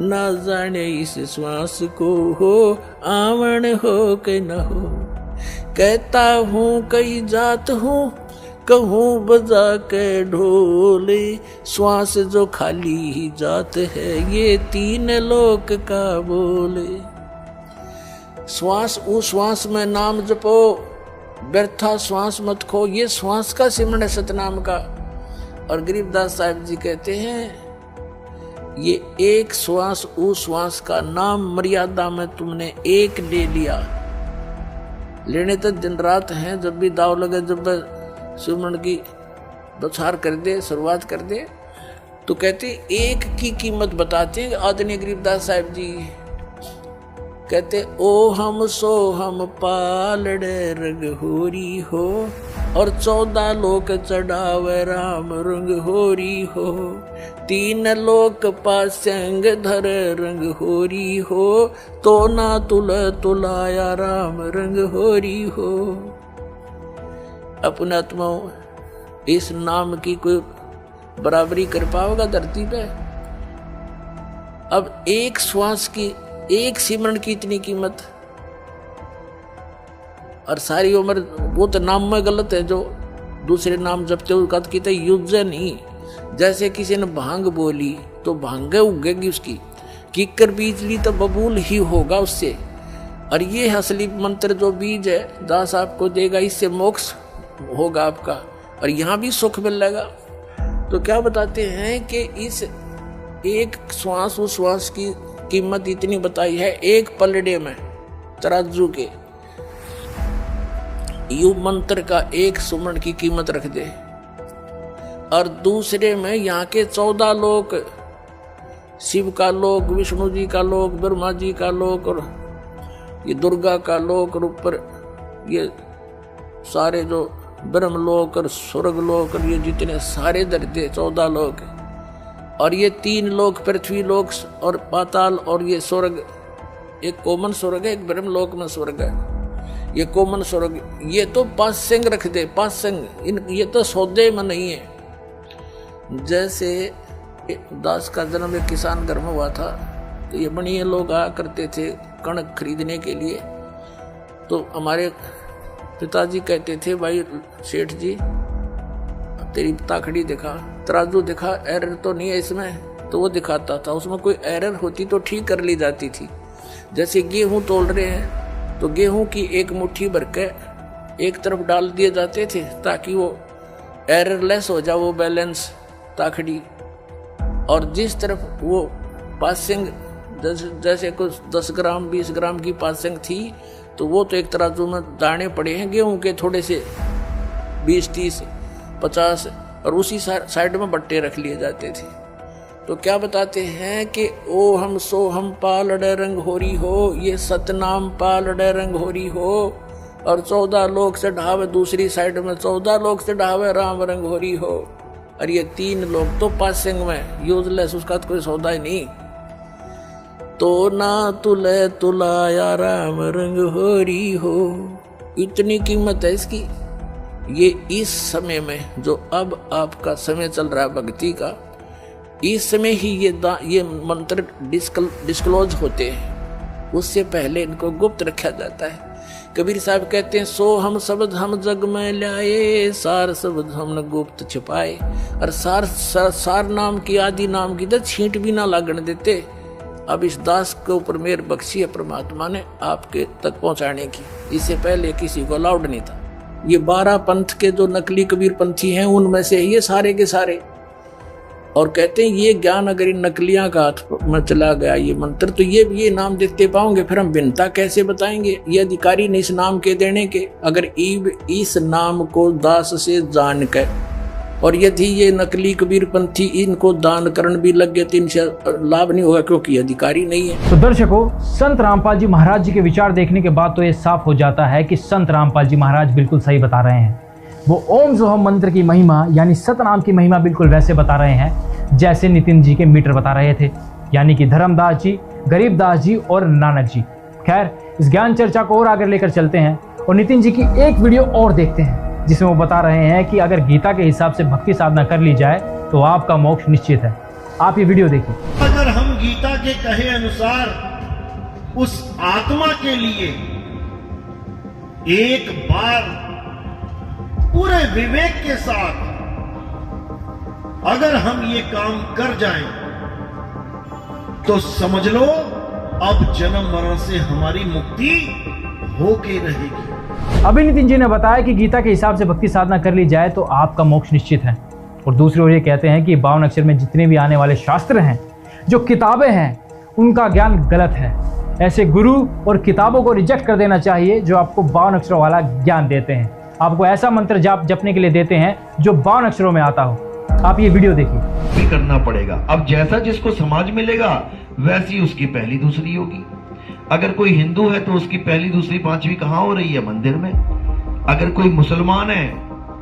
ना जाने इस श्वास को हो आवण हो के न हो। कहता हूँ कई जात हूँ, कहूँ बजा के ढोले, श्वास जो खाली ही जात है, ये 3 लोक का बोले। श्वास उश्वास में नाम जपो, व्यर्था श्वास मत खो, ये श्वास का सिमरण है सतनाम का। और गरीबदास साहब जी कहते हैं ये एक श्वास उश्वास का नाम मर्यादा में तुमने एक ले लिया, लेने तो दिन रात हैं, जब भी दाव लगे, जब सिमरण की बौछार कर दे, शुरुआत कर दे, तो कहते एक की कीमत बताते हैं आदरणीय गरीबदास साहब जी। कहते ओ हम सो हम पालड़े रंग होरी हो, और 14 लोक चढ़ावे राम रंग होरी हो, 3 लोक पासंग धर रंग होरी हो, तो ना तुल तुलाया राम रंग होरी हो। अपने आत्माओं इस नाम की कोई बराबरी कर पाओगा धरती पे? अब एक श्वास की, एक सिमरण की इतनी कीमत, और सारी उम्र वो तो नाम में गलत है, जो दूसरे नाम जपते हो उसका कहते युद्ध नहीं। जैसे किसी ने भांग बोली तो भांग उगेगी उसकी, कीकर बीज ली तो बबूल ही होगा उससे। और ये असली मंत्र जो बीज है दास आपको देगा, इससे मोक्ष होगा आपका, और यहाँ भी सुख मिलेगा। तो क्या बताते हैं कि इस एक श्वास उस श्वास की कीमत इतनी बताई है, एक पलड़े में तराजू के यु मंत्र का एक सुमरण की कीमत रख दे, और दूसरे में यहाँ के 14 लोक, शिव का लोक, विष्णु जी का लोक, ब्रह्मा जी का लोक, और ये दुर्गा का लोक, और ऊपर ये सारे जो ब्रह्म लोक और स्वर्ग लोक, और ये जितने सारे दर्जे 14 लोक, और ये 3 लोक पृथ्वी लोक और पाताल, और ये स्वर्ग, एक कोमन स्वर्ग है, एक ब्रह्म लोक में स्वर्ग है। ये कॉमन स्वर्ग, ये तो पांच सिंह रख दे, पांच सिंह, इन ये तो सौदे में नहीं है। जैसे दास का जन्म एक किसान घर में हुआ था, तो ये बनिए लोग आया करते थे कणक खरीदने के लिए। तो हमारे पिताजी कहते थे, भाई सेठ जी तेरी ताखड़ी दिखा, तराजू दिखा, एरर तो नहीं है इसमें। तो वो दिखाता था, उसमें कोई एरर होती तो ठीक कर ली जाती थी। जैसे गेहूं तोल रहे हैं तो गेहूं की एक मुट्ठी भर के एक तरफ डाल दिए जाते थे ताकि वो एररलेस हो जाए वो बैलेंस ताखड़ी, और जिस तरफ वो पासिंग जैसे कुछ 10 ग्राम 20 ग्राम की पासिंग थी तो वो तो एक तराजू में दाने पड़े हैं गेहूं के थोड़े से 20 30 50, और उसी साइड में बट्टे रख लिए जाते थे। तो क्या बताते हैं कि ओ हम सो हम पालड़े रंग होरी हो, ये सतनाम पालड़े रंग होरी हो, और 14 लोग से ढावे दूसरी साइड में 14 लोग से ढावे राम रंग होरी हो। और ये 3 लोग तो पासिंग में यूजलेस, उसका तो कोई सौदा ही नहीं। तो ना तुले तुलाया राम रंग होरी हो, इतनी कीमत है इसकी। ये इस समय में जो अब आपका समय चल रहा है भक्ति का, इस समय ही ये मंत्र डिस्क्लोज होते हैं, उससे पहले इनको गुप्त रखा जाता है। कबीर साहब कहते हैं, सो हम शब्द हम जग में लाए, सार शब्द हमने गुप्त छिपाए। और सार नाम की आदि नाम की तो छींट भी ना लागण देते। अब इस दास के ऊपर मेहर बख्शी है परमात्मा ने आपके तक पहुंचाने की, इससे पहले किसी को अलाउड नहीं था। ये 12 पंथ के जो नकली कबीर पंथी हैं उनमें से ये सारे के सारे, और कहते हैं ये ज्ञान अगर इन नकलियां का हाथ में चला गया ये मंत्र, तो ये नाम देखते पाओगे, फिर हम भिन्नता कैसे बताएंगे। ये अधिकारी ने इस नाम के देने के, अगर इस नाम को दास से जान कर, और यदि ये नकली कबीर पंथी इनको दान करण भी लग गए तो इनसे लाभ नहीं होगा, क्योंकि अधिकारी नहीं है। तो दर्शकों, संत रामपाल जी महाराज जी के विचार देखने के बाद तो ये साफ हो जाता है कि संत रामपाल जी महाराज बिल्कुल सही बता रहे हैं। वो ओम सोहम मंत्र की महिमा यानी सतनाम की महिमा बिल्कुल वैसे बता रहे हैं जैसे नितिन जी के मीटर बता रहे थे, यानी कि धर्मदास जी, गरीबदास जी और नानक जी। खैर, इस ज्ञान चर्चा को और आगे लेकर चलते हैं और नितिन जी की एक वीडियो और देखते हैं जिसमें वो बता रहे हैं कि अगर गीता के हिसाब से भक्ति साधना कर ली जाए तो आपका मोक्ष निश्चित है। आप ये वीडियो देखिए। अगर हम गीता के कहे अनुसार उस आत्मा के लिए एक बार पूरे विवेक के साथ अगर हम ये काम कर जाएं, तो समझ लो अब जन्म मरण से हमारी मुक्ति होके रहेगी। अभी नितिन जी ने बताया कि गीता के हिसाब से भक्ति साधना कर ली जाए तो आपका मोक्ष निश्चित है, और दूसरी ओर ये कहते हैं कि 52 अक्षर में जितने भी आने वाले शास्त्र हैं, जो किताबें हैं, उनका ज्ञान गलत है। ऐसे गुरु और किताबों को रिजेक्ट कर देना चाहिए जो आपको 52 अक्षरों वाला ज्ञान देते हैं, आपको ऐसा मंत्र जाप जपने के लिए देते हैं जो 52 अक्षरों में आता हो। आप ये वीडियो देखिए। भी करना पड़ेगा। अब जैसा जिसको समाज मिलेगा वैसी उसकी पहली दूसरी होगी। अगर कोई हिंदू है तो उसकी पहली दूसरी पांचवी कहाँ हो रही है? मंदिर में। अगर कोई मुसलमान है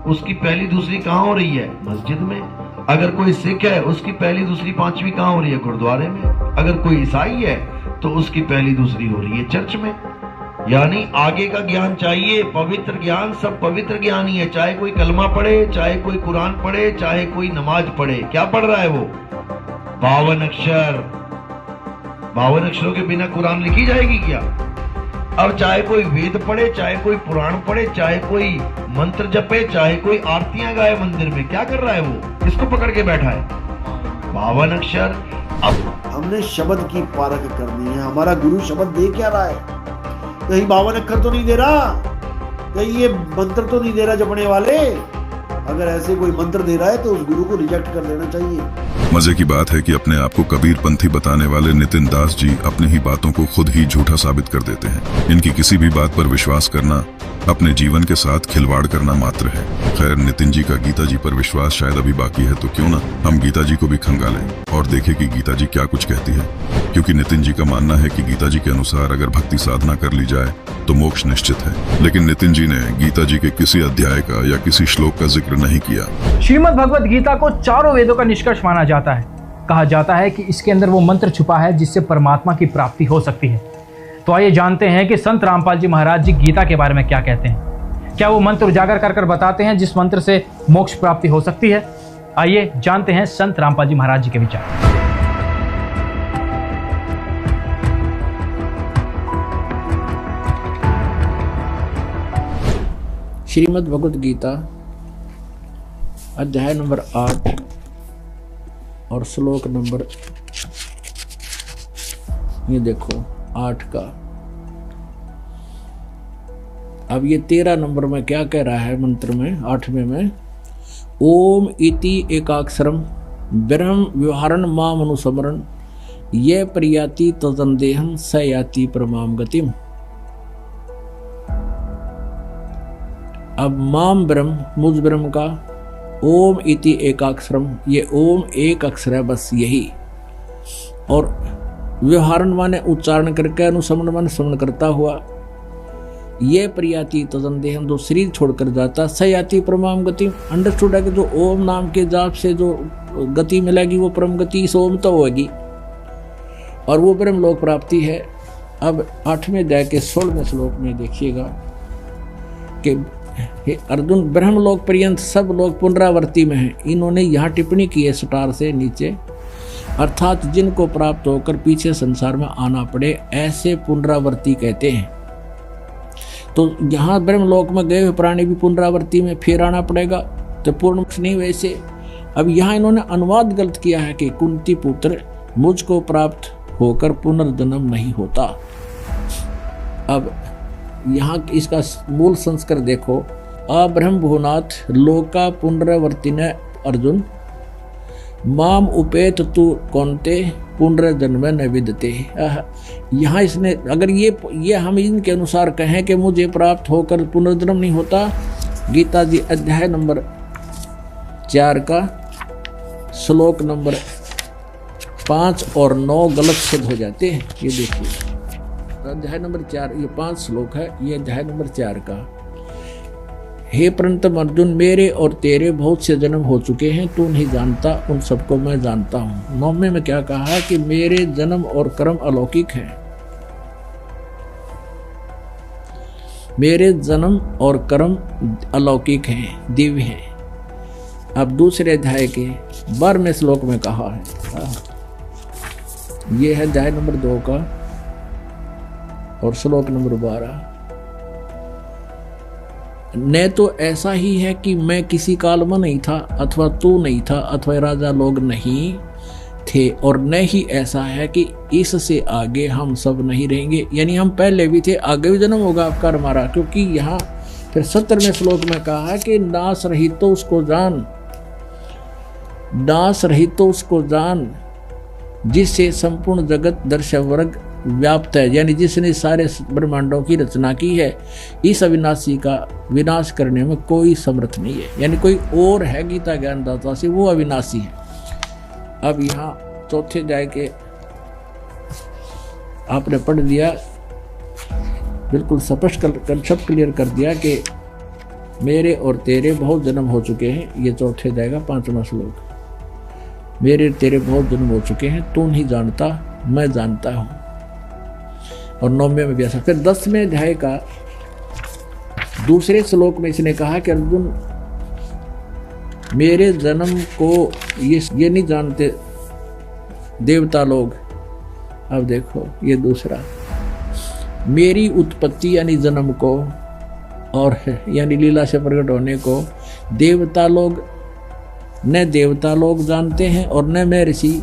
उसकी पहली दूसरी कहाँ हो रही है? मस्जिद में। अगर कोई सिख है उसकी पहली दूसरी पांचवी कहाँ हो रही है? गुरुद्वारे में। अगर कोई ईसाई है तो उसकी पहली दूसरी हो रही है चर्च में। यानी आगे का ज्ञान चाहिए, पवित्र ज्ञान। सब पवित्र ज्ञान ही है, चाहे कोई कलमा पढ़े, चाहे कोई कुरान पढ़े, चाहे कोई नमाज पढ़े। क्या पढ़ रहा है वो? 52 अक्षर। 52 अक्षरों के बिना कुरान लिखी जाएगी क्या? अब चाहे कोई वेद पढ़े, चाहे कोई पुराण पढ़े, चाहे कोई मंत्र जपे, चाहे कोई आरतियां गाए मंदिर में, क्या कर रहा है वो? इसको पकड़ के बैठा है 52 अक्षर। अब हमने शब्द की पारख करनी है। हमारा गुरु शब्द दे क्या रहा है? कहीं 52 अक्षर तो नहीं दे रहा, कहीं ये मंत्र तो नहीं दे रहा जपने वाले। अगर ऐसे कोई मंत्र दे रहा है तो उस गुरु को रिजेक्ट कर देना चाहिए। मजे की बात है कि अपने आप को कबीर पंथी बताने वाले नितिन दास जी अपनी ही बातों को खुद ही झूठा साबित कर देते हैं। इनकी किसी भी बात पर विश्वास करना अपने जीवन के साथ खिलवाड़ करना मात्र है। खैर, नितिन जी का गीता जी पर विश्वास शायद अभी बाकी है, तो क्यों ना हम गीता जी को भी खंगालें और देखें कि गीता जी क्या कुछ कहती है। क्योंकि नितिन जी का मानना है कि गीता जी के अनुसार अगर भक्ति साधना कर ली जाए तो मोक्ष निश्चित है। लेकिन नितिन जी ने गीता जी के किसी अध्याय का या किसी श्लोक का जिक्र नहीं किया। श्रीमद् भगवद गीता को चारों वेदों का निष्कर्ष माना जाता है। कहा जाता है कि इसके अंदर वो मंत्र छुपा है जिससे परमात्मा की प्राप्ति हो सकती है। तो आइए जानते हैं कि संत रामपाल जी महाराज जी गीता के बारे में क्या कहते हैं। क्या वो मंत्र उजागर कर बताते हैं जिस मंत्र से मोक्ष प्राप्ति हो सकती है? आइए जानते हैं संत रामपाल जी महाराज जी के विचार। श्रीमद् भगवद गीता अध्याय नंबर 8 और श्लोक नंबर, ये देखो 8 का। अब ये 13 नंबर में क्या कह रहा है मंत्र में, 8वें में, ओम इति एकाक्षरम ब्रह्म व्यवहारण माम अनुस्मरण ये प्रियाति तदंदेहम स याति परमाम गतिम। अब माम ब्रह्म, मुझ ब्रह्म का, ओम इति एकाक्षरम, ये ओम एक अक्षर है बस यही, और व्यवहारण माने उच्चारण करके, अनुसमन माने स्मरण करता हुआ, ये प्रियाति तदंदेहम जो शरीर छोड़कर जाता, सयाति परमाम गति। अंडरस्टूड है कि जो ओम नाम के जाप से जो गति मिलेगी वो परम गति इस ओम तो होगी, और वो ब्रह्म लोक प्राप्ति है। अब 8वें अध्याय के 16वें श्लोक में देखिएगा कि हे अर्जुन, ब्रह्म लोक पर्यंत सब लोग पुनरावर्ती में हैं। इन्होंने यहाँ टिप्पणी की है स्टार से नीचे, अर्थात जिनको प्राप्त होकर पीछे संसार में आना पड़े ऐसे पुनरावर्ती कहते हैं। तो यहाँ ब्रह्मलोक में गए हुए प्राणी भी पुनरावर्ती में फिर आना पड़ेगा, तो पूर्ण नहीं वैसे। अब यहाँ इन्होंने अनुवाद गलत किया है कि कुंती पुत्र मुझको प्राप्त होकर पुनर्जन्म नहीं होता। अब यहाँ इसका मूल संस्कार देखो, अब्रह्म भुवनाथ लोका पुनरावर्तिने अर्जुन माम उपेत तु कौनते पुनर्जन्म न विदते। यहाँ इसने अगर ये हम इनके अनुसार कहें कि मुझे प्राप्त होकर पुनर्जन्म नहीं होता, गीता जी अध्याय नंबर 4 का श्लोक नंबर 5 और 9 गलत सिद्ध हो जाते हैं। ये देखिए अध्याय नंबर 4, ये 5 श्लोक है, ये अध्याय नंबर 4 का। हे परंतम अर्जुन, मेरे और तेरे बहुत से जन्म हो चुके हैं, तू नहीं जानता, उन सबको मैं जानता हूं। 9वें में क्या कहा कि मेरे जन्म और कर्म अलौकिक हैं, मेरे जन्म और कर्म अलौकिक हैं, दिव्य हैं। अब दूसरे अध्याय के 12वें श्लोक में कहा है, ये है अध्याय नंबर 2 का और श्लोक नंबर 12। न तो ऐसा ही है कि मैं किसी काल में नहीं था, अथवा तू नहीं था, अथवा राजा लोग नहीं थे, और न ही ऐसा है कि इससे आगे हम सब नहीं रहेंगे, यानी हम पहले भी थे, आगे भी जन्म होगा आपका हमारा। क्योंकि यहाँ फिर 17वें श्लोक में कहा है कि नाश रहित तो उसको जान, नाश रहित तो उसको जान जिससे संपूर्ण जगत दर्शक वर्ग व्याप्त है, यानी जिसने सारे ब्रह्मांडों की रचना की है। इस अविनाशी का विनाश करने में कोई समर्थ नहीं है, यानी कोई और है गीता ज्ञानदाता से, वो अविनाशी है। अब यहाँ चौथे अध्याय के आपने पढ़ दिया, बिल्कुल स्पष्ट कंसेप्ट क्लियर कर दिया कि मेरे और तेरे बहुत जन्म हो चुके हैं। ये चौथे अध्याय का 5वां श्लोक, मेरे तेरे बहुत जन्म हो चुके हैं, तू नहीं जानता, मैं जानता हूं। और 9वें में भी ऐसा। फिर 10वें अध्याय का दूसरे श्लोक में इसने कहा कि अर्जुन, मेरे जन्म को ये नहीं जानते देवता लोग। अब देखो ये दूसरा, मेरी उत्पत्ति यानी जन्म को और यानी लीला से प्रकट होने को देवता लोग, न देवता लोग जानते हैं और न मैं ऋषि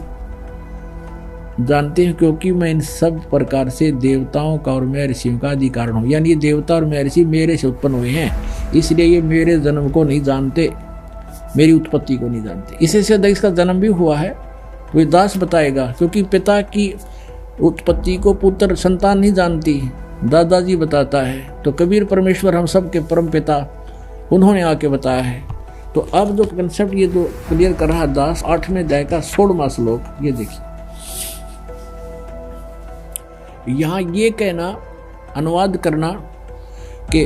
जानते हैं, क्योंकि मैं इन सब प्रकार से देवताओं का और मैं ऋषियों का अधिकार हूँ। यानी ये देवता और मैं ऋषि मेरे से उत्पन्न हुए हैं, इसलिए ये मेरे जन्म को नहीं जानते, मेरी उत्पत्ति को नहीं जानते। इससे ज्यादा इसका जन्म भी हुआ है वो दास बताएगा, क्योंकि पिता की उत्पत्ति को पुत्र संतान नहीं जानती, दादाजी बताता है। तो कबीर परमेश्वर हम सब के परम पिता, उन्होंने आके बताया है। तो अब जो कंसेप्ट ये जो क्लियर कर रहा दास 8वें अध्याय का 16वां श्लोक, ये देखिए यहाँ ये कहना, अनुवाद करना कि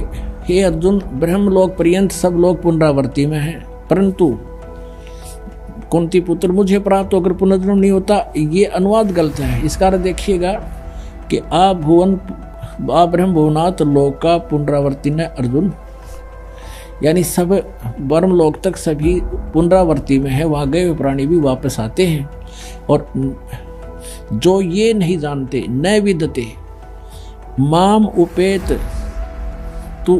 हे अर्जुन, ब्रह्मलोक पर्यंत सब लोग पुनरावर्ती में हैं, परंतु कुंती पुत्र मुझे प्राप्त होकर पुनर्जन्म नहीं होता, ये अनुवाद गलत है। इसका अर्थ देखिएगा कि आ ब्रह्म भुवनाथ लोक का पुनरावर्ती न अर्जुन, यानी सब ब्रह्म लोक तक सभी पुनरावर्ती में है, वहां गए हुए प्राणी भी वापस आते हैं। और जो ये नहीं जानते, न विदते माम उपेत, तू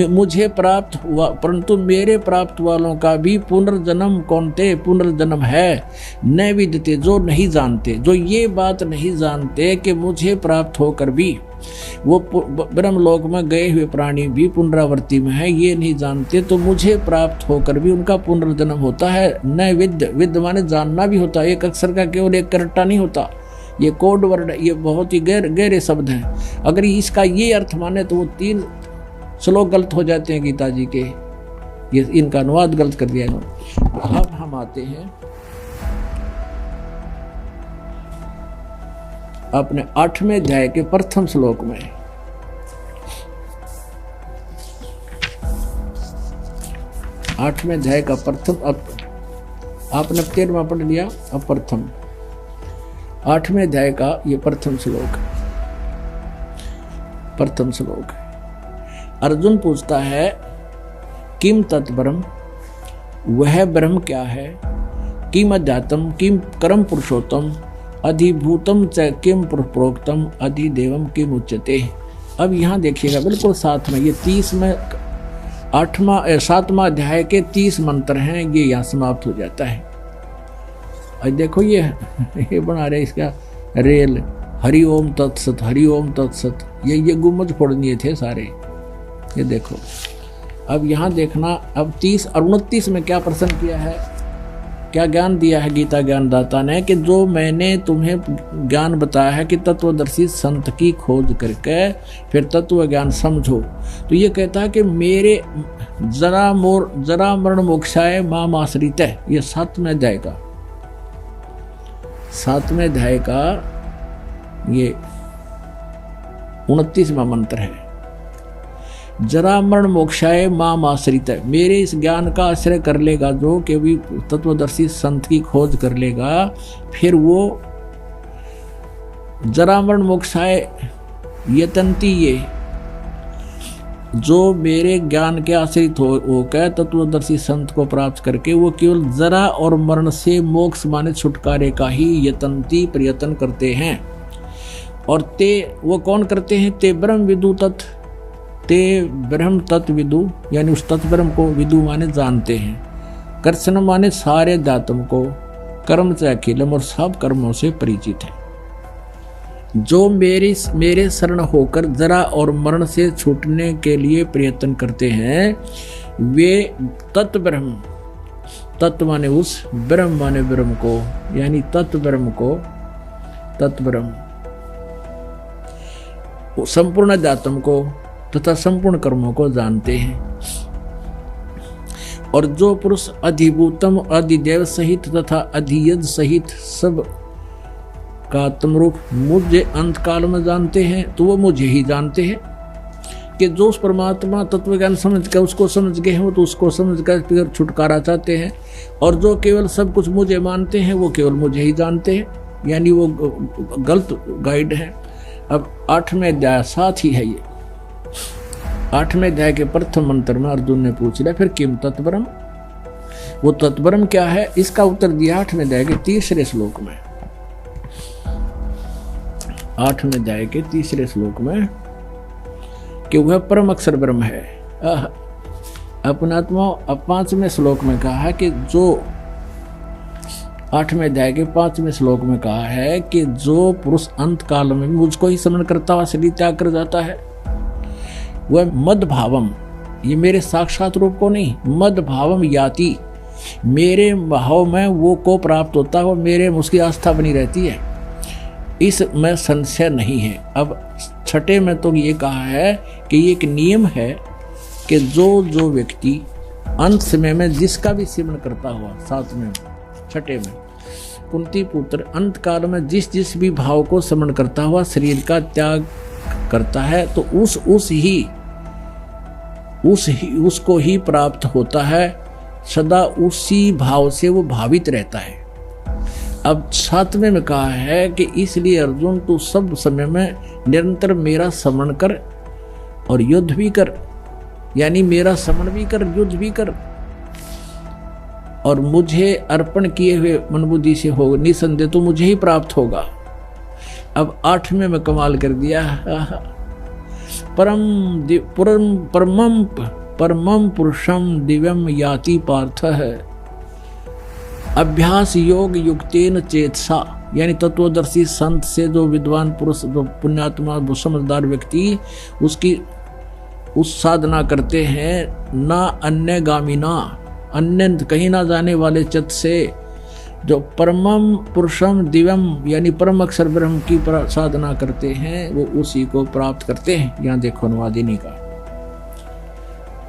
मुझे प्राप्त हुआ परंतु मेरे प्राप्त वालों का भी पुनर्जन्म कौनते पुनर्जन्म है, न विदते, जो नहीं जानते, जो ये बात नहीं जानते कि मुझे प्राप्त होकर भी वो ब्रह्मलोक में गए हुए प्राणी भी पुनरावर्ती में है, ये नहीं जानते, तो मुझे प्राप्त होकर भी उनका पुनर्जन्म होता है। न विद माने जानना भी होता है, एक अक्षर का केवल एक करट्टा नहीं होता, ये कोड वर्ड, ये बहुत ही गहरे शब्द हैं। अगर इसका ये अर्थ माने तो वो 3 श्लोक गलत हो जाते हैं गीता जी के, ये इनका अनुवाद गलत कर दिया इन्होंने। अब हम आते हैं अपने 8वें अध्याय के प्रथम श्लोक में। आठवें अध्याय का प्रथम, अब आपने 13वां पढ़ लिया, अब प्रथम 8वें अध्याय का ये प्रथम श्लोक। अर्जुन पूछता है किम तत्ब्रह्म, वह ब्रह्म क्या है, किम अध्यात्म, किम परम पुरुषोत्तम, अधिभूतम च किम प्रोक्तम, अधिदेवम किम उच्यते। अब यहाँ देखिएगा बिल्कुल साथ में, ये 7वां अध्याय के 30 मंत्र हैं, ये यहाँ समाप्त हो जाता है। और देखो ये बना रहे इसका रेल, हरि ओम तत्सत, हरि ओम तत्सत, ये गुम्बज फोड़नीय थे सारे, ये देखो। अब यहाँ देखना, अब 30 और 29 में क्या प्रश्न किया है, क्या ज्ञान दिया है गीता ज्ञानदाता ने, कि जो मैंने तुम्हें ज्ञान बताया है कि तत्वदर्शी संत की खोज करके फिर तत्व ज्ञान समझो, तो ये कहता है कि मेरे जरा मरण मोक्षाय माम आश्रित है। ये 7वें अध्याय का ये 29वां मंत्र है। जरा मरण मोक्षाय माम आश्रित है, मेरे इस ज्ञान का आश्रय कर लेगा जो कि भी तत्वदर्शी संत की खोज कर लेगा, फिर वो जरा मरण मोक्षाय यतंती, ये जो मेरे ज्ञान के आश्रित होकर तत्वदर्शी संत को प्राप्त करके वो केवल जरा और मरण से मोक्ष माने छुटकारे का ही यतंती प्रयत्न करते हैं। और ते वो कौन करते हैं, ते ब्रह्म विदु तत्, ते ब्रह्म तत्व विदु, यानी उस तत्व ब्रह्म को विदु माने जानते हैं, कर्षण माने सारे दातम को, कर्म से अखिलम और सब कर्मों से परिचित है। जो मेरे शरण होकर जरा और मरण से छूटने के लिए प्रयत्न करते हैं, वे तत्व ब्रह्म, तत्व माने उस, ब्रह्म माने ब्रह्म को, यानी तत्व ब्रह्म को, तत्व ब्रह्म संपूर्ण दातम को तथा संपूर्ण कर्मों को जानते हैं। और जो पुरुष अधिभूतम, अधिदेव सहित तथा अधियज सहित सब का आत्मरूप मुझे अंत काल में जानते हैं, तो वो मुझे ही जानते हैं। कि जो उस परमात्मा तत्व ज्ञान समझ कर उसको समझ गए हैं, तो उसको समझ कर फिर छुटकारा चाहते हैं। और जो केवल सब कुछ मुझे मानते हैं, वो केवल मुझे ही जानते हैं, यानी वो गलत गाइड है। अब 8वें अध्याय साथ ही है ये। 8वें अध्याय के प्रथम मंत्र में अर्जुन ने पूछ लिया फिर किम तत्ब्रह्म, वो तत्ब्रह्म क्या है, इसका उत्तर दिया 8वें अध्याय के 3रे श्लोक में। 8वें अध्याय के 3रे श्लोक में कि वह परम अक्षर ब्रह्म है। अपनात्मा। अब 5वें श्लोक में कहा है कि जो 8वें अध्याय के 5वें श्लोक में कहा है कि जो पुरुष अंत काल में मुझको ही स्मरण करता हुआ शरीर त्याग कर जाता है, वह मद भावम, ये मेरे साक्षात रूप को नहीं, मद भावम याति, मेरे भाव में वो को प्राप्त होता है, वो मेरे में उसकी आस्था बनी रहती है, इसमें संशय नहीं है। अब 6 में तो ये कहा है कि ये एक नियम है कि जो व्यक्ति अंत समय में जिसका भी सिमरण करता हुआ, 6 में कुंती पुत्र अंत काल में जिस भी भाव को स्मरण करता हुआ शरीर का त्याग करता है, तो उसको ही प्राप्त होता है, सदा उसी भाव से वो भावित रहता है। अब 7वें में कहा है कि इसलिए अर्जुन तू सब समय में निरंतर मेरा स्मरण कर और युद्ध भी कर, यानी मेरा स्मरण भी कर, युद्ध भी कर, और मुझे अर्पण किए हुए मनबुद्धि से होगा, निसंदेह तो मुझे ही प्राप्त होगा। अब 8वें में कमाल कर दिया, परमम पुरुषम दिव्यम याति पार्थ है, अभ्यास योग युक्तेन चेतसा, यानी तत्वदर्शी संत से जो विद्वान पुरुष, जो पुण्यात्मा, वो समझदार व्यक्ति उसकी उस साधना करते हैं, ना अन्य गामिना, अन्य कहीं ना जाने वाले चित्त से, जो परमम पुरुषम दिव्यम यानी परम अक्षर ब्रह्म की साधना करते हैं, वो उसी को प्राप्त करते हैं। यहाँ देखो अनुवादिनी का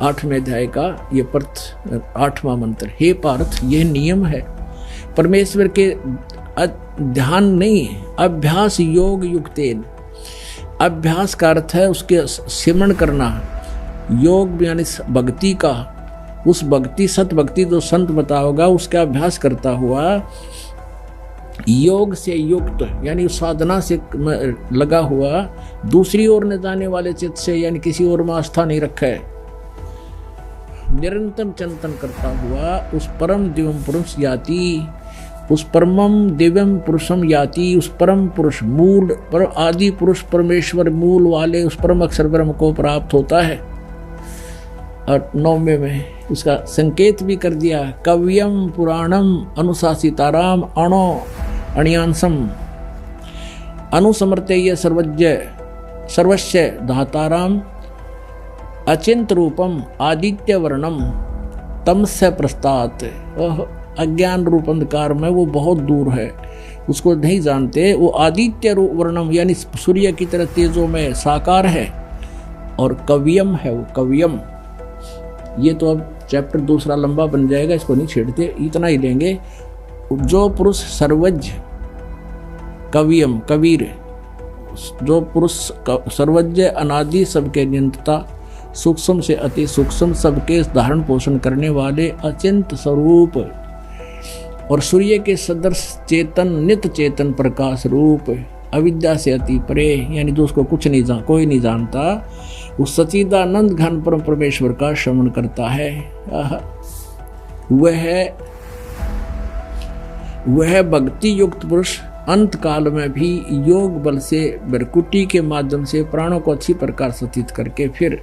8वें अध्याय का ये 8वां मंत्र, हे पार्थ यह नियम है परमेश्वर के ध्यान नहीं है, अभ्यास योग युक्तेन, अभ्यास का अर्थ है उसके सिमरण करना, योग यानी भक्ति का, उस भक्ति सत भक्ति जो संत बता होगा उसका अभ्यास करता हुआ, योग से युक्त यानी साधना से लगा हुआ, दूसरी ओर न जाने वाले चित्त से यानी किसी और में आस्था नहीं रखा है, निरंतर चिंतन करता हुआ उस परम दिव्यम पुरुष याति, उस परमम दिव्यम पुरुषम याति, उस परम पुरुष मूल पर आदि पुरुष परमेश्वर मूल वाले उस परम अक्षर ब्रह्म को प्राप्त होता है। और 9वें में उसका संकेत भी कर दिया, कव्यम पुराणम अनुशासिताराम अणो अणियांसम अनुसमर्तेय सर्वस्य धाताराम अचिंत रूपम आदित्य वर्णम तमस्य प्रस्तात्, अज्ञान रूप अंधकार में वो बहुत दूर है, उसको नहीं जानते, वो आदित्य रूप वर्णम यानी सूर्य की तरह तेजों में साकार है, और कव्यम है वो कव्यम। ये तो अब चैप्टर दूसरा लंबा बन जाएगा, इसको नहीं छेड़ते, इतना ही लेंगे। जो पुरुष सर्वज्ञ कवियम कबीर, जो पुरुष सर्वज्ञ अनादि सबके नियंता, सूक्ष्म से अति सूक्ष्म सबके धारण पोषण करने वाले अचिंत स्वरूप, और सूर्य के सदृश चेतन नित्य चेतन प्रकाश रूप, अविद्या से अति परे यानी जो उसको कुछ नहीं कोई नहीं जानता, उस सच्चिदानंद घन परम परमेश्वर का श्रवण करता है। वह भक्ति युक्त पुरुष अंत काल में भी योग बल से बरकुटी के माध्यम से प्राणों को अच्छी प्रकार सतित करके, फिर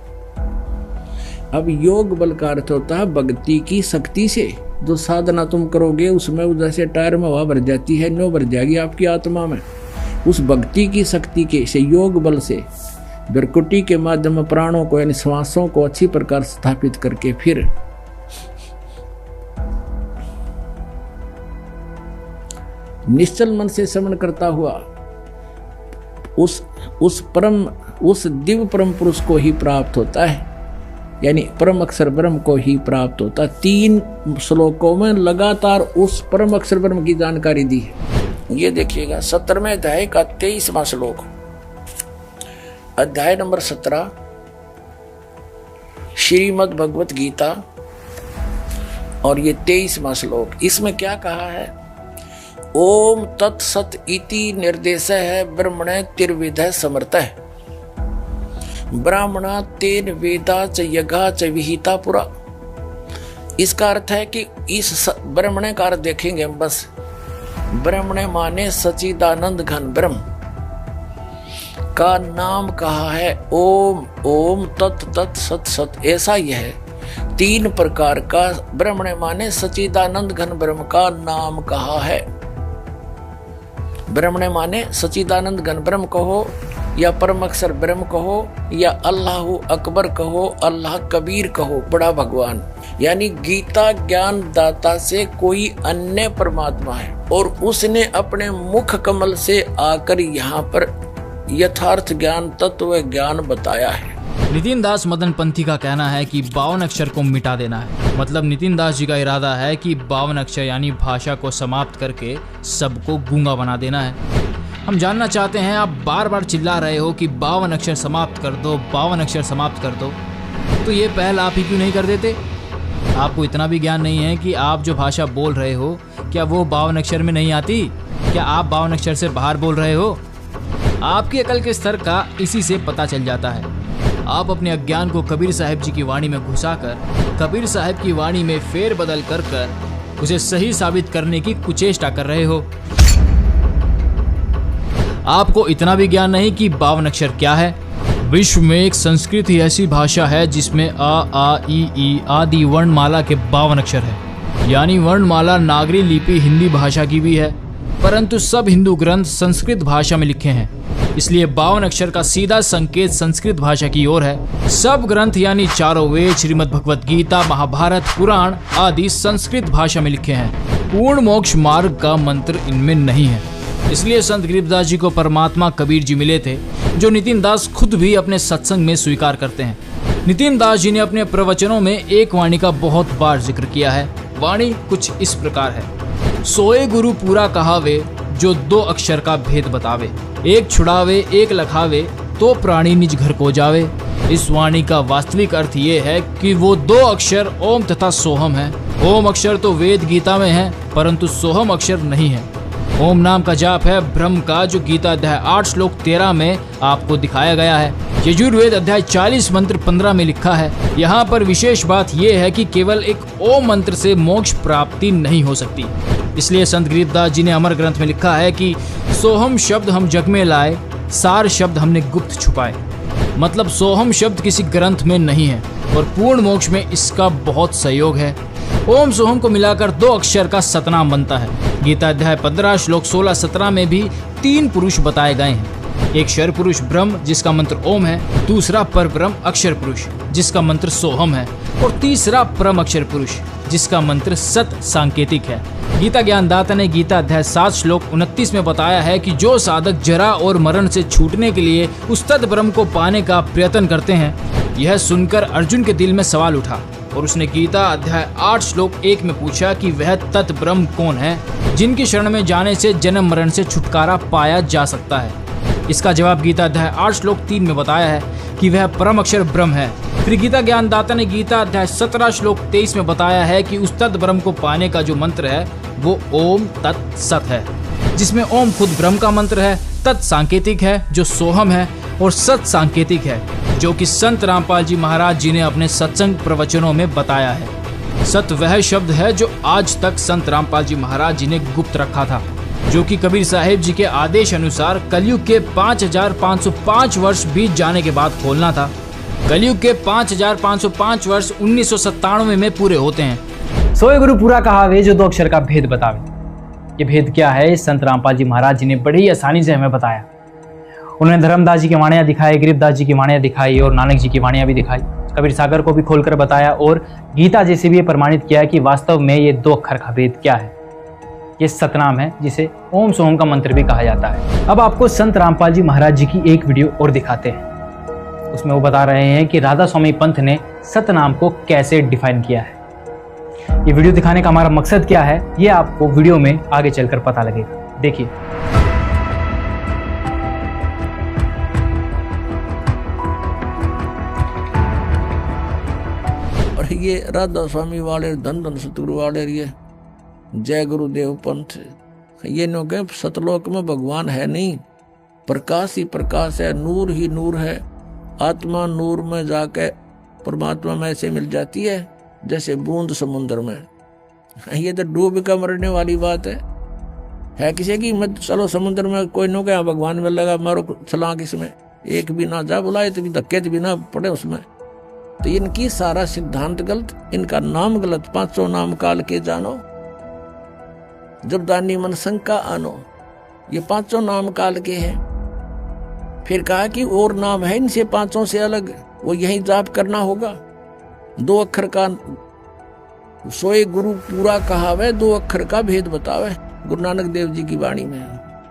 अब योग बल का अर्थ होता है भक्ति की शक्ति से, जो साधना तुम करोगे उसमें जैसे टायर में हवा भर जाती है, नो भर जाएगी आपकी आत्मा में, उस भक्ति की शक्ति के से योग बल से बरकुटी के माध्यम में प्राणों को यानी श्वासों को अच्छी प्रकार स्थापित करके, फिर निश्चल मन से श्रवण करता हुआ उस दिव्य परम पुरुष को ही प्राप्त होता है, यानी परम अक्षर ब्रह्म को ही प्राप्त होता है। 3 श्लोकों में लगातार उस परम अक्षर ब्रह्म की जानकारी दी है। ये देखिएगा 17वें अध्याय का 23वां श्लोक, अध्याय नंबर 17 श्रीमद् भगवत गीता, और ये 23वां श्लोक। इसमें क्या कहा है, ओम तत्सत इति निर्देश है ब्रह्मणे तिर्विधः समर्थः, ब्राह्मणा तेन वेदा च यज्ञा च विहिता पुरा। इसका अर्थ है कि इस ब्रह्मणे का अर्थ देखेंगे हम, बस ब्रह्मणे माने सच्चिदानंद घन ब्रह्म का नाम कहा है ओम, ओम तत् तत् सत सत, ऐसा यह है 3 प्रकार का ब्रह्मणे माने सच्चिदानंद घन ब्रह्म का नाम कहा है। ब्रह्मणे माने सच्चिदानंद घन ब्रह्म कहो, या परम अक्षर ब्रह्म कहो, या अल्लाह अकबर कहो, अल्लाह कबीर कहो, बड़ा भगवान, यानी गीता ज्ञान दाता से कोई अन्य परमात्मा है, और उसने अपने मुख कमल से आकर यहाँ पर यथार्थ ज्ञान तत्व ज्ञान बताया है। नितिन दास मदन पंथी का कहना है कि 52 अक्षर को मिटा देना है, मतलब नितिन दास जी का इरादा है कि 52 अक्षर यानी भाषा को समाप्त करके सबको गूंगा बना देना है। हम जानना चाहते हैं, आप बार बार चिल्ला रहे हो कि 52 अक्षर समाप्त कर दो, 52 अक्षर समाप्त कर दो, तो ये पहल आप ही क्यों नहीं कर देते? आपको इतना भी ज्ञान नहीं है कि आप जो भाषा बोल रहे हो क्या वो 52 अक्षर में नहीं आती? क्या आप 52 अक्षर से बाहर बोल रहे हो? आपकी अकल के स्तर का इसी से पता चल जाता है। आप अपने अज्ञान को कबीर साहब जी की वाणी में घुसाकर, कबीर साहब की वाणी में फेर बदल कर उसे सही साबित करने की कुचेष्टा कर रहे हो। आपको इतना भी ज्ञान नहीं कि 52 अक्षर क्या है। विश्व में एक संस्कृत ही ऐसी भाषा है जिसमें आ ई आदि वर्णमाला के 52 अक्षर है। यानी वर्णमाला नागरी लिपि हिंदी भाषा की भी है, परंतु सब हिंदू ग्रंथ संस्कृत भाषा में लिखे हैं, इसलिए 52 अक्षर का सीधा संकेत संस्कृत भाषा की ओर है। सब ग्रंथ यानी चारों वेद, श्रीमद् भगवत गीता, महाभारत, पुराण आदि संस्कृत भाषा में लिखे हैं। पूर्ण मोक्ष मार्ग का मंत्र इनमें नहीं है। इसलिए संत गरीबदास जी को परमात्मा कबीर जी मिले थे, जो नितिन दास खुद भी अपने सत्संग में स्वीकार करते हैं। नितिन दास जी ने अपने प्रवचनों में एक वाणी का बहुत बार जिक्र किया है। वाणी कुछ इस प्रकार है: सोए गुरु पूरा कहावे, जो 2 अक्षर का भेद बतावे। एक छुड़ावे एक लखावे, तो प्राणी निज घर को जावे। इस वाणी का वास्तविक अर्थ ये है कि वो 2 अक्षर ओम तथा सोहम है। ओम अक्षर तो वेद गीता में है, परंतु सोहम अक्षर नहीं है। ओम नाम का जाप है ब्रह्म का, जो गीता अध्याय 8 श्लोक 13 में आपको दिखाया गया है। यजुर्वेद अध्याय 40 मंत्र 15 में लिखा है। यहाँ पर विशेष बात यह है कि केवल एक ओम मंत्र से मोक्ष प्राप्ति नहीं हो सकती। इसलिए संत गरीबदास जी ने अमर ग्रंथ में लिखा है कि सोहम शब्द हम जग में लाए, सार शब्द हमने गुप्त छुपाए। मतलब सोहम शब्द किसी ग्रंथ में नहीं है और पूर्ण मोक्ष में इसका बहुत सहयोग है। ओम सोहम को मिलाकर 2 अक्षर का सतनाम बनता है। गीता अध्याय 15 श्लोक 16-17 में भी 3 पुरुष बताए गए हैं। एक क्षर पुरुष ब्रह्म जिसका मंत्र ओम है, दूसरा पर ब्रह्म अक्षर पुरुष जिसका मंत्र सोहम है, और तीसरा परम अक्षर पुरुष जिसका मंत्र सत सांकेतिक है। गीता ज्ञानदाता ने गीता अध्याय 7 श्लोक 29 में बताया है कि जो साधक जरा और मरण से छूटने के लिए उस तत् ब्रह्म को पाने का प्रयत्न करते हैं। यह सुनकर अर्जुन के दिल में सवाल उठा और उसने गीता अध्याय 8 श्लोक 1 में पूछा कि वह तत् ब्रह्म कौन है जिनकी शरण में जाने से जन्म मरण से छुटकारा पाया जा सकता है। इसका जवाब गीता अध्याय 8 श्लोक 3 में बताया है कि वह परम अक्षर ब्रह्म है। फिर गीता ज्ञानदाता ने गीता अध्याय 17 श्लोक 23 में बताया है कि उस तत् ब्रह्म को पाने का जो मंत्र है वो ओम तत् सत है, जिसमें ओम खुद ब्रह्म का मंत्र है, तत् सांकेतिक है जो सोहम है, और सत सांकेतिक है जो कि संत रामपाल जी महाराज जी ने अपने सत्संग प्रवचनों में बताया है। सत वह शब्द है जो आज तक संत रामपाल जी महाराज जी ने गुप्त रखा था, जो कि कबीर साहिब जी के आदेश अनुसार कलयुग के 5505 वर्ष बीत जाने के बाद खोलना था। कलयुग के 5505 वर्ष 1997 में पूरे होते हैं। सोए गुरु पूरा कहावे, जो 2 अक्षर का भेद बतावे। ये भेद क्या है, संत रामपाल जी महाराज जी ने बड़ी आसानी से हमें बताया। उन्होंने धर्मदास जी की वाणियां दिखाई, गरीबदास जी की वाणियां दिखाई और नानक जी की वाणियां भी दिखाई। कबीर सागर को भी खोलकर बताया और गीता जी से भी प्रमाणित किया कि वास्तव में ये 2 अक्षर का भेद क्या है। ये सतनाम है जिसे ओम सोहम का मंत्र भी कहा जाता है। अब आपको संत रामपाल जी महाराज जी की एक वीडियो और दिखाते हैं। उसमें वो बता रहे हैं कि राधा स्वामी पंथ ने सतनाम को कैसे डिफाइन किया है। ये वीडियो दिखाने का हमारा मकसद क्या है, ये आपको वीडियो में आगे चलकर पता लगेगा। देखिए। और ये राधा स्वामी वाले, धन धन सतगुरु वाले, ये जय गुरुदेव पंथ, ये नो के सतलोक में भगवान है नहीं, प्रकाश ही प्रकाश है, नूर ही नूर है। आत्मा नूर में जाके परमात्मा में ऐसे मिल जाती है जैसे बूंद समुद्र में। ये तो डूब का मरने वाली बात है किसी की। मत चलो समुद्र में, कोई नो क्या भगवान में लगा मारो छलांग, इसमें एक भी ना जा बुलाए तो धक्के भी ना पड़े उसमें। तो इनकी सारा सिद्धांत गलत, इनका नाम गलत। 500 नाम काल के जानो, जब दानी मन शंका आनो। ये 500 नाम काल के हैं। फिर कहा कि और नाम है इनसे 500 से अलग, वो यही जाप करना होगा। 2 अक्षर का सोए गुरु पूरा कहावे, 2 अक्षर का भेद बतावे। गुरु नानक देव जी की वाणी में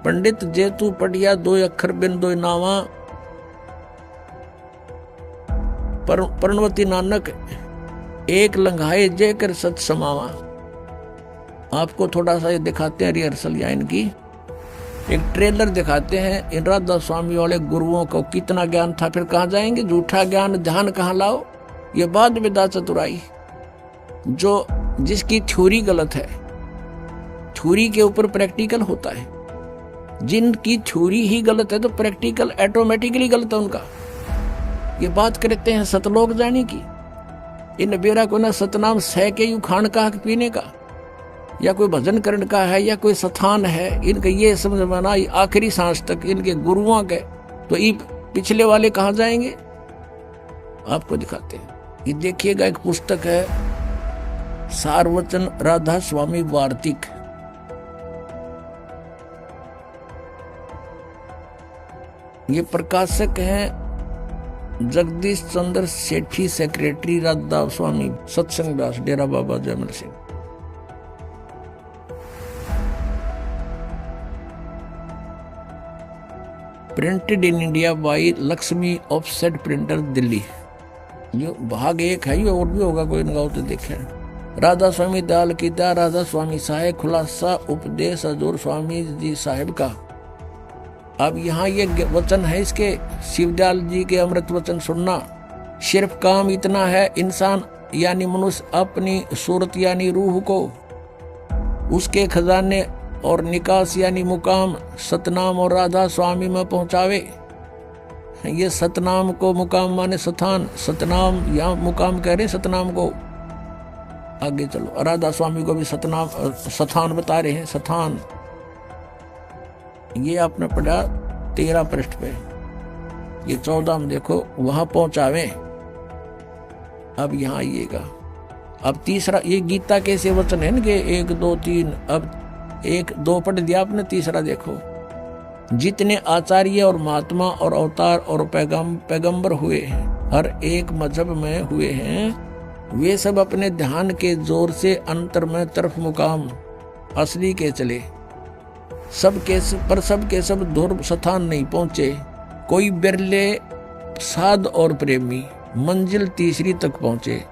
पंडित जेतु पढ़िया 2 अक्षर बिन 2 नावा, प्रणवती नानक एक लंघाए जय कर सत समावा। आपको थोड़ा सा ये दिखाते हैं रिहर्सल या इनकी एक ट्रेलर दिखाते हैं। इन राधा स्वामी वाले गुरुओं को कितना ज्ञान था, फिर कहाँ जाएंगे। झूठा ज्ञान ध्यान कहाँ लाओ, ये बाद विदा चतुराई। जो जिसकी थ्योरी गलत है, थ्योरी के ऊपर प्रैक्टिकल होता है। जिनकी थ्योरी ही गलत है तो प्रैक्टिकल ऑटोमेटिकली गलत है उनका। ये बात करते हैं सतलोक जाने की, इन बेरा को ना सतनाम सह के यू खान का पीने का, या कोई भजन करण का है, या कोई स्थान है, इनका ये समझ में ना आखिरी सांस तक इनके गुरुओं के। तो ये पिछले वाले कहाँ जाएंगे? आपको दिखाते हैं। ये देखिएगा, एक पुस्तक है सारवचन राधा स्वामी वार्तिक। ये प्रकाशक हैं Jagdish Chandra Sethi, secretary Radha Swami Satsang Das, Dera Baba Jaimal Singh. Printed in India by Lakshmi offset printer, Delhi. ये भाग 1 है, ये और भी होगा कोई इनका तो देखे। राधा स्वामी दयाल की दया, राधा स्वामी साहेब, खुलासा उपदेश हजूर स्वामी जी साहेब का। अब यहाँ ये वचन है इसके, शिवदयाल जी के अमृत वचन सुनना। सिर्फ काम इतना है, इंसान यानी मनुष्य अपनी सूरत यानी रूह को उसके खजाने और निकास यानी मुकाम सतनाम और राधा स्वामी में पहुंचावे। ये सतनाम को मुकाम माने स्थान, सतनाम यहाँ मुकाम कह रहे सतनाम को। आगे चलो, राधा स्वामी को भी सतनाम स्थान बता रहे हैं, स्थान। ये आपने पढ़ा 13 पृष्ठ पे, ये 14 में देखो, वहां पहुंचावे। अब यहाँ आइएगा। अब तीसरा, ये गीता कैसे वचन है इनके 1 2 3, अब 1 2 पढ़ दिया आपने, तीसरा देखो। जितने आचार्य और महात्मा और अवतार और पैगंबर हुए हैं, हर एक मजहब में हुए हैं, वे सब अपने ध्यान के जोर से अंतर में तरफ मुकाम असली के चले। सब के सब ध्रुव स्थान नहीं पहुंचे। कोई बिरले साध और प्रेमी मंजिल तीसरी तक पहुंचे।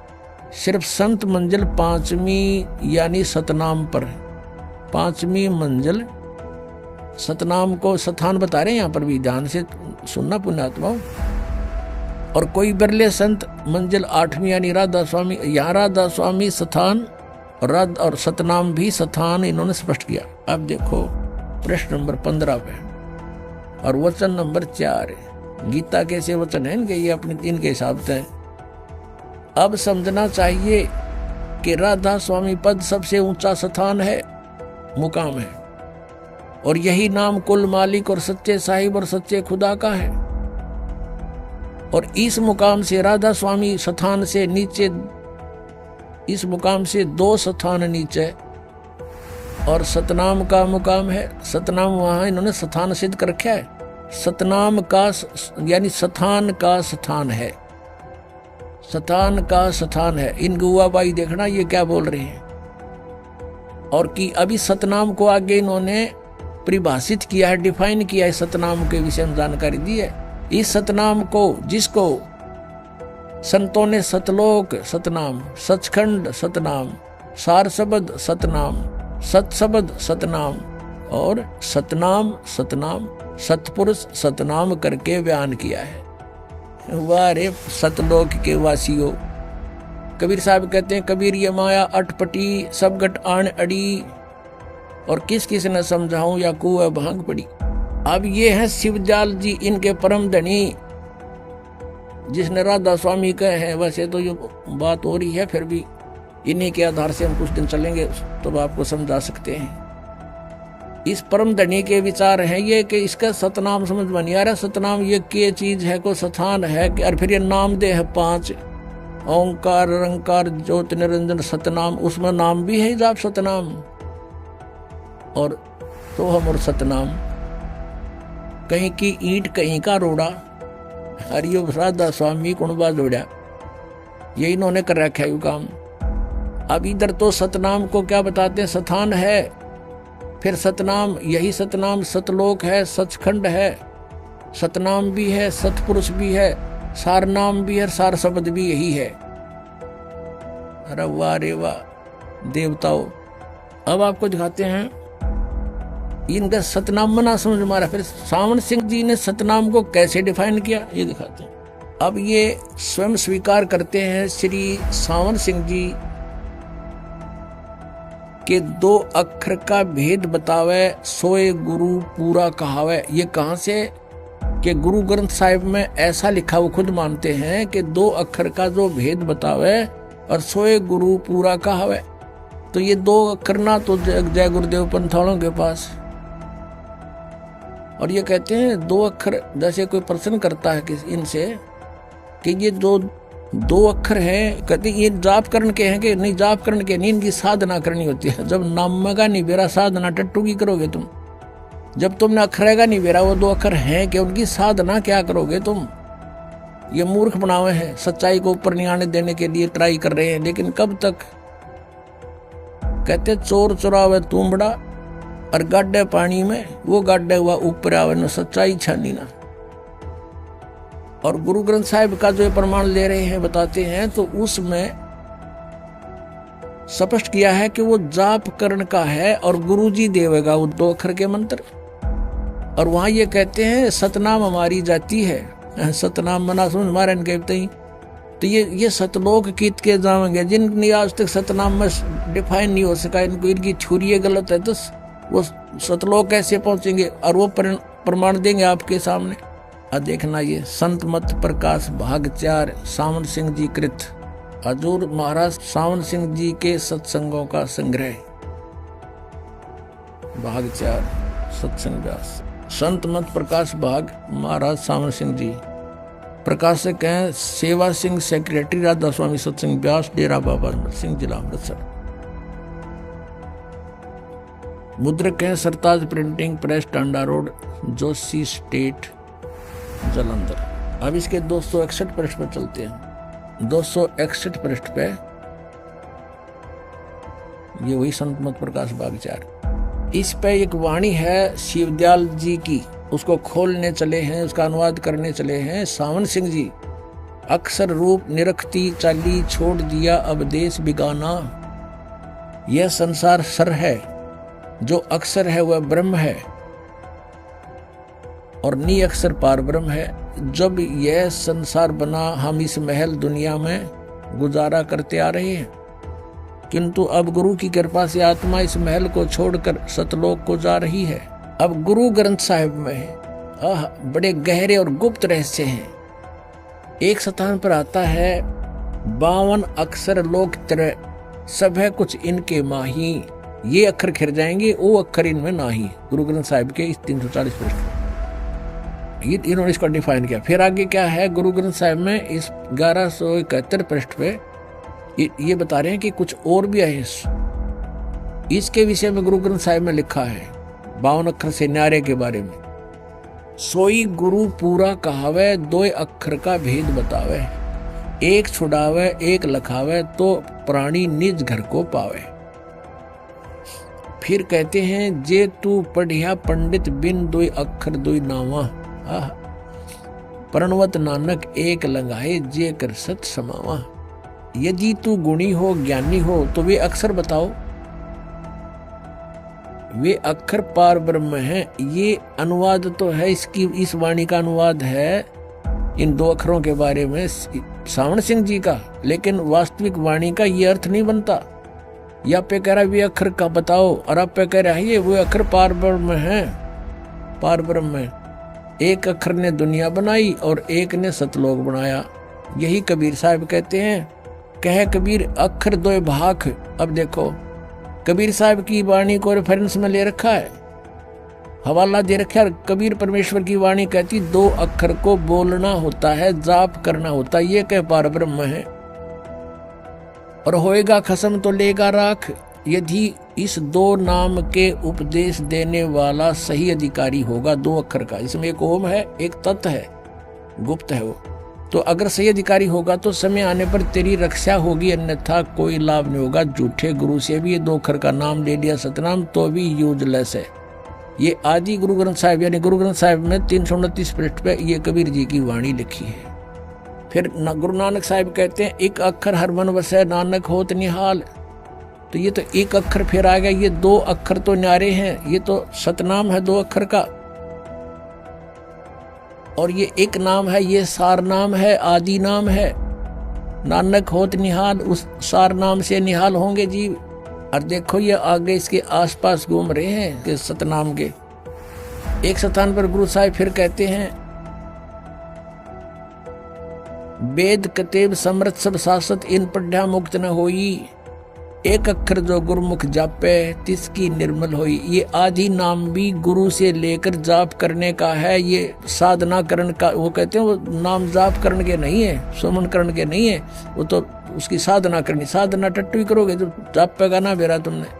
सिर्फ संत मंजिल 5वीं यानी सतनाम पर, 5वीं मंजिल सतनाम को स्थान बता रहे हैं। यहाँ पर भी ध्यान से सुनना पुण्यात्माओं। और कोई बिरले संत मंजिल 8वीं यानी राधा स्वामी, यहाँ राधा स्वामी स्थान और सतनाम भी स्थान इन्होंने स्पष्ट किया। अब देखो प्रश्न नंबर 15 पे और वचन नंबर 4 है। गीता कैसे वचन है इनके, ये अपने इनके हिसाब से। अब समझना चाहिए कि राधा स्वामी पद सबसे ऊंचा स्थान है, मुकाम है, और यही नाम कुल मालिक और सच्चे साहिब और सच्चे खुदा का है। और इस मुकाम से राधा स्वामी स्थान से नीचे, इस मुकाम से 2 स्थान नीचे और सतनाम का मुकाम है। सतनाम वहां इन्होंने स्थान सिद्ध कर रखा है। सतनाम का यानी स्थान का स्थान है, स्थान का स्थान है। इन गुआबाई देखना ये क्या बोल रहे हैं। और कि अभी सतनाम को आगे इन्होंने परिभाषित किया है, डिफाइन किया है, सतनाम के विषय में जानकारी दी है। इस सतनाम को, जिसको संतों ने सतलोक सतनाम, सचखंड सतनाम, सार शब्द सतनाम, सतशब्द सतनाम और सतनाम सतनाम, सतपुरुष सतनाम करके बयान किया है। वाह रे सतलोक के वासियों। कबीर साहब कहते हैं, कबीर ये माया अटपटी सब गट आन अड़ी, और किस किस ने समझाऊं या कुआ भांग पड़ी। अब ये है शिवदयाल जी, इनके परम धनी, जिसने राधा स्वामी कहे हैं। वैसे तो ये बात हो रही है, फिर भी इन्हीं के आधार से हम कुछ दिन चलेंगे तो आपको समझा सकते हैं। इस परम धनी के विचार हैं ये कि इसका सतनाम समझ में नहीं आ रहा। सतनाम ये क्या चीज है, को स्थान है, और फिर ये नाम दे है 5, ओंकार रंकार ज्योति निरंजन सतनाम, उसमें नाम भी है जाप सतनाम और तो हम और सतनाम। कहीं की ईंट कहीं का रोड़ा, हरियो राधा स्वामी कुणबा जोड़ा, ये इन्होंने कर रखा है काम। अब इधर तो सतनाम को क्या बताते हैं, स्थान है, फिर सतनाम, यही सतनाम सतलोक है, सचखंड है, सतनाम भी है, सतपुरुष भी है, सार नाम भी है, सार शब्द भी यही है। अरे वाह रे वाह देवताओं। अब आपको दिखाते हैं इनका सतनाम मना समझ मारा। फिर सावन सिंह जी ने सतनाम को कैसे डिफाइन किया ये दिखाते हैं। अब ये स्वयं स्वीकार करते हैं श्री सावन सिंह जी कि 2 अक्षर का भेद बतावे सोए गुरु पूरा कहावे। ये कहां से? कि गुरु ग्रंथ साहिब में ऐसा लिखा, वो खुद मानते हैं कि 2 अक्षर का जो भेद बतावे और सोए गुरु पूरा कहावे। तो ये 2 अक्षर ना तो जय गुरुदेव पंथालों के पास, और ये कहते हैं 2 अक्षर, जैसे कोई प्रश्न करता है किसी इनसे कि ये 2 अक्षर हैं, कहते ये जाप करण के हैं कि नहीं? जाप करण के नहीं, इनकी साधना करनी होती है। जब नाम का नहीं बेरा साधना टट्टू की करोगे तुम? जब तुमने अक्षर का नहीं बेरा वो 2 अक्षर हैं कि उनकी साधना क्या करोगे तुम? ये मूर्ख बनावे हैं, सच्चाई को ऊपर नहीं आने देने के लिए ट्राई कर रहे हैं, लेकिन कब तक? कहते चोर चुरावे तुमड़ा और गाड्डे पानी में, वो गाड्डे हुआ ऊपर आवे न सच्चाई छानी ना। और गुरु ग्रंथ साहिब का जो प्रमाण ले रहे हैं, बताते हैं, तो उसमें स्पष्ट किया है कि वो जाप करण का है और गुरुजी देवेगा वो 2 अक्षर के मंत्र। और वहां ये कहते हैं सतनाम हमारी जाति है, सतनाम मना समझ हमारे कहते ही। तो ये सतलोक कीत के जाएंगे जिनकी आज तक सतनाम में डिफाइन नहीं हो सका, इनको इनकी छुरी गलत है, तो वो सतलोक कैसे पहुंचेंगे? और वो प्रमाण देंगे आपके सामने। देखना ये संत मत प्रकाश भाग 4 सावन सिंह जी कृत, हजूर महाराज सावन सिंह जी के सत्संगों का संग्रह, भाग 4 सत्संग व्यास। संत मत प्रकाश भाग महाराज सावन सिंह जी, प्रकाशक हैं सेवा सिंह, सेक्रेटरी राधा स्वामी सत्संग व्यास, डेरा बाबा अमर सिंह, जिला अमृतसर। मुद्रक हैं Sartaj printing press, Tanda road, Joshi state, Jalandhar. अब इसके 261 पृष्ठ पर चलते हैं। 261 पृष्ठ पे ये वही संत मत प्रकाश भाग 4। इस पे एक वाणी है शिवदयाल जी की, उसको खोलने चले हैं, उसका अनुवाद करने चले हैं सावन सिंह जी। अक्षर रूप निरखती चाली छोड़ दिया अब देश बिगाना, यह संसार सर है, जो अक्षर है वह ब्रह्म है और नी अक्षर पार ब्रह्म है। जब यह संसार बना हम इस महल दुनिया में गुजारा करते आ रहे हैं, किंतु अब गुरु की कृपा से आत्मा इस महल को छोड़कर सतलोक को जा रही है। अब गुरु ग्रंथ साहिब में बड़े गहरे और गुप्त रहस्य हैं। एक स्थान पर आता है 52 अक्षर लोक तरह सब है कुछ इनके माही, ये अक्षर खिर जाएंगे वो अक्षर इनमें नाही। गुरु ग्रंथ साहिब के इस 340 पृष्ठ ये इन्होंने इसको डिफाइन किया। फिर आगे क्या है गुरु ग्रंथ साहिब में इस 1171 पृष्ठ पे ये बता रहे हैं कि कुछ और भी है इसके विषय में। गुरु ग्रंथ साहिब में लिखा है 52 अक्षर से न्यारे के बारे में, सोई गुरु पूरा कहावे, 2 अक्षर का भेद बतावे, एक छुड़ावे एक लखावे, तो प्राणी निज घर को पावे। फिर कहते हैं जे तू पढ़िया पंडित बिन 2 अक्षर 2 नावा, प्रणवत नानक एक लगाए जे कर सत समावा। यदि तू गुणी हो ज्ञानी हो तो वे अक्षर बताओ, वे अक्षर पार ब्रह्म हैं। ये अनुवाद तो है इसकी, इस वाणी का अनुवाद है इन 2 अक्षरों के बारे में सावन सिंह जी का, लेकिन वास्तविक वाणी का ये अर्थ नहीं बनता। या पे कह रहा वे अक्षर का बताओ और आप पे कह रहा है ये वो अक्षर पार ब्रह्म है, पार ब्रह्म है। एक अक्षर ने दुनिया बनाई और एक ने सतलोक बनाया। यही कबीर साहब कहते हैं, कह कबीर अक्षर 2 भाख। अब देखो कबीर साहब की वाणी को रेफरेंस में ले रखा है, हवाला दे रखा है। कबीर परमेश्वर की वाणी कहती 2 अक्षर को बोलना होता है, जाप करना होता है, ये कह पार ब्रह्म है। और होएगा खसम तो लेगा राख, यदि इस 2 नाम के उपदेश देने वाला सही अधिकारी होगा 2 अक्षर का। इसमें एक ओम है एक तत् है, गुप्त है वो। तो अगर सही अधिकारी होगा तो समय आने पर तेरी रक्षा होगी, अन्यथा कोई लाभ नहीं होगा। झूठे गुरु से भी ये 2 अक्षर का नाम ले लिया सतनाम तो भी यूजलेस है। ये आदि गुरु ग्रंथ साहिब यानी गुरु ग्रंथ साहिब में 329 पृष्ठ पे ये कबीर जी की वाणी लिखी है। फिर गुरु नानक साहिब कहते हैं एक अक्षर हर मन वसै नानक होत निहाल। तो ये तो एक अक्षर फिर आ गया, ये 2 अक्षर तो न्यारे हैं, ये तो सतनाम है 2 अक्षर का, और ये एक नाम है, ये सार नाम है, आदि नाम है। नानक होत निहाल, उस सार नाम से निहाल होंगे जीव। और देखो ये आगे इसके आसपास घूम रहे हैं कि सतनाम के। एक स्थान पर गुरु साहिब फिर कहते हैं, वेद कतेब समृत सब शासत इन पढ़ा मुक्त न होई, एक अक्षर जो गुरुमुख जापे तिसकी निर्मल होई। ये आदि नाम भी गुरु से लेकर जाप करने का है, ये साधना करण का। वो कहते हैं वो नाम जाप करने के नहीं है, सुमन करने के नहीं है, वो तो उसकी साधना करनी। साधना टट्टू ही करोगे तो जाप पेगा ना बेरा तुमने।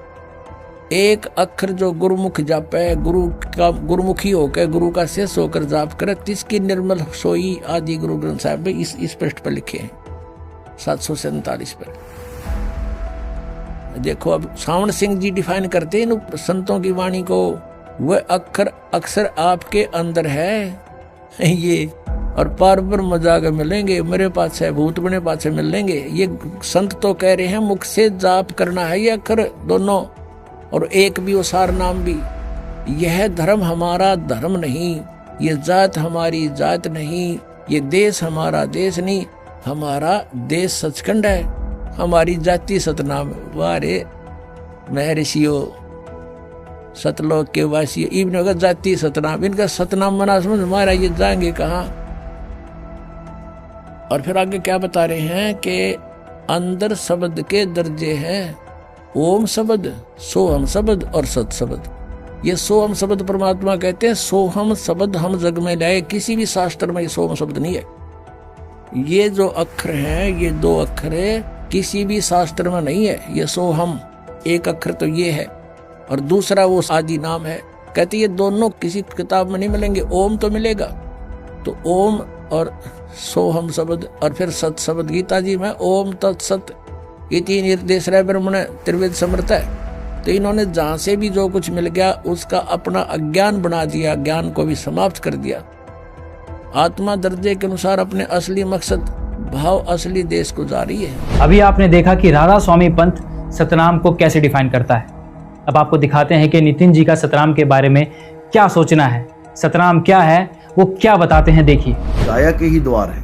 एक अक्षर जो गुरुमुख जापे, गुरुमुखी होकर गुरु का शेष होकर जाप करे, तिसकी निर्मल सोई। आदि गुरु ग्रंथ साहिब में इस पृष्ठ पर लिखे हैं 747 पर। देखो अब सावण सिंह जी डिफाइन करते हैं इन संतों की वाणी को, वह अक्षर आपके अंदर है ये, और पार पर मजाक मिलेंगे, मेरे पास है भूत बने पास मिल लेंगे। ये संत तो कह रहे हैं मुख से जाप करना है ये अक्षर दोनों, और एक भी वो सार नाम भी। यह धर्म हमारा धर्म नहीं, ये जात हमारी जात नहीं, ये देश हमारा देश नहीं, हमारा देश सचखंड है, हमारी जाति सतनाम। वारे महर्षियों सतलोक के वासी इब्न होगा जाति सतनाम, इनका सतनाम मना समझ हमारा, ये जाएंगे कहाँ। और फिर आगे क्या बता रहे हैं कि अंदर शब्द के दर्जे हैं, ओम शब्द, सोहम शब्द और सत शब्द। ये सोहम शब्द परमात्मा कहते हैं, सोहम शब्द हम जग में लाए, किसी भी शास्त्र में ये सोहम शब्द नहीं है। ये जो अक्षर हैं, ये 2 अक्षर है, किसी भी शास्त्र में नहीं है। ये सोहम एक अक्षर तो ये है, और दूसरा वो आदि नाम है। कहते ये दोनों किसी किताब में नहीं मिलेंगे, ओम तो मिलेगा। तो ओम और सोहम शब्द और फिर सत शब्द, गीता जी में ओम तत्सत ये 3 निर्देश रहे ब्रह्मण त्रिवेद समर्थ है। तो इन्होंने जहां से भी जो कुछ मिल गया उसका अपना अज्ञान बना दिया, ज्ञान को भी समाप्त कर दिया। आत्मा दर्जे के अनुसार अपने असली मकसद भाव असली देश को जारी है। अभी आपने देखा कि राधा स्वामी पंत सतनाम को कैसे डिफाइन करता है। अब आपको दिखाते हैं कि नितिन जी का सतनाम के बारे में क्या सोचना है, सतनाम क्या है, वो क्या बताते हैं। देखिए, काया के ही द्वार है,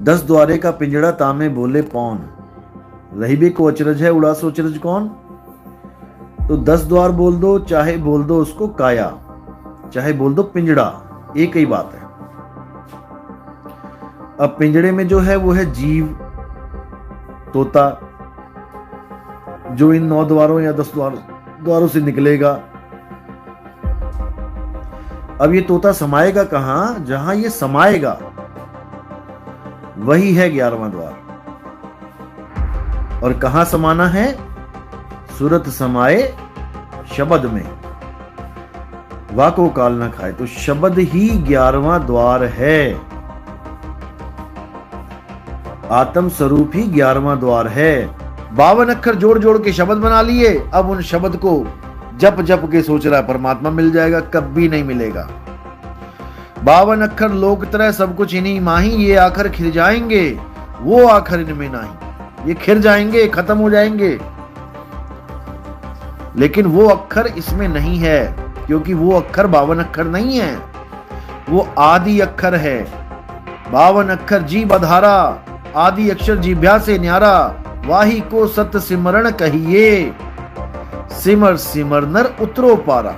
10 द्वारे का पिंजड़ा तामे बोले पौन, रही भी को अचरज है उड़ा सो अचरज कौन। तो 10 द्वार बोल दो, चाहे बोल दो उसको काया, चाहे बोल दो पिंजड़ा, एक ही बात है। अब पिंजड़े में जो है वो है जीव, तोता, जो इन 9 द्वारों या 10 द्वारों से निकलेगा। अब ये तोता समाएगा कहां? जहां ये समाएगा वही है 11वां द्वार। और कहां समाना है? सूरत समाए शब्द में, वाको काल ना खाए। तो शब्द ही 11वां द्वार है, आत्म स्वरूप ही 11वां द्वार है। 52 अक्षर जोड़ जोड़ के शब्द बना लिए, अब उन शब्द को जप जप के सोच रहा है परमात्मा मिल जाएगा, कभी नहीं मिलेगा। 52 अक्षर लोक तरह सब कुछ इन्हीं माही, ये आखिर खिर जाएंगे, वो आखिर इनमें नहीं। ये खिर जाएंगे, खत्म हो जाएंगे, लेकिन वो अक्षर इसमें नहीं है, क्योंकि वो अक्षर 52 अक्षर नहीं है, वो आदि अक्षर है। 52 अक्षर जी बधारा, आदि अक्षर जीभ्या से न्यारा, वाही को सत सिमरण कहिए, सिमर सिमर नर उतरो पारा।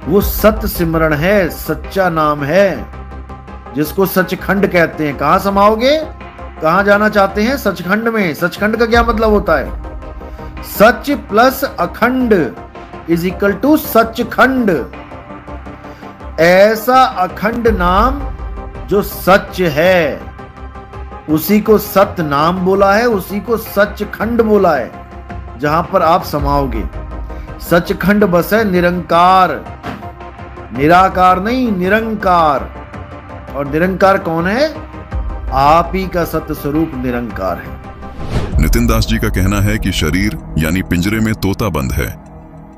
वो सत सिमरण है, सच्चा नाम है, जिसको सचखंड कहते हैं। कहां समाओगे? कहां जाना चाहते हैं? सचखंड में। सचखंड का क्या मतलब होता है? सच प्लस अखंड इज इक्वल टू सचखंड। ऐसा अखंड नाम जो सच है, उसी को सत नाम बोला है, उसी को सचखंड बोला है, जहां पर आप समाओगे। सचखंड बस है निरंकार, निराकार नहीं, निरंकार। और निरंकार कौन है? आप ही का सत्य स्वरूप निरंकार है। नितिन दास जी का कहना है कि शरीर यानी पिंजरे में तोता बंद है।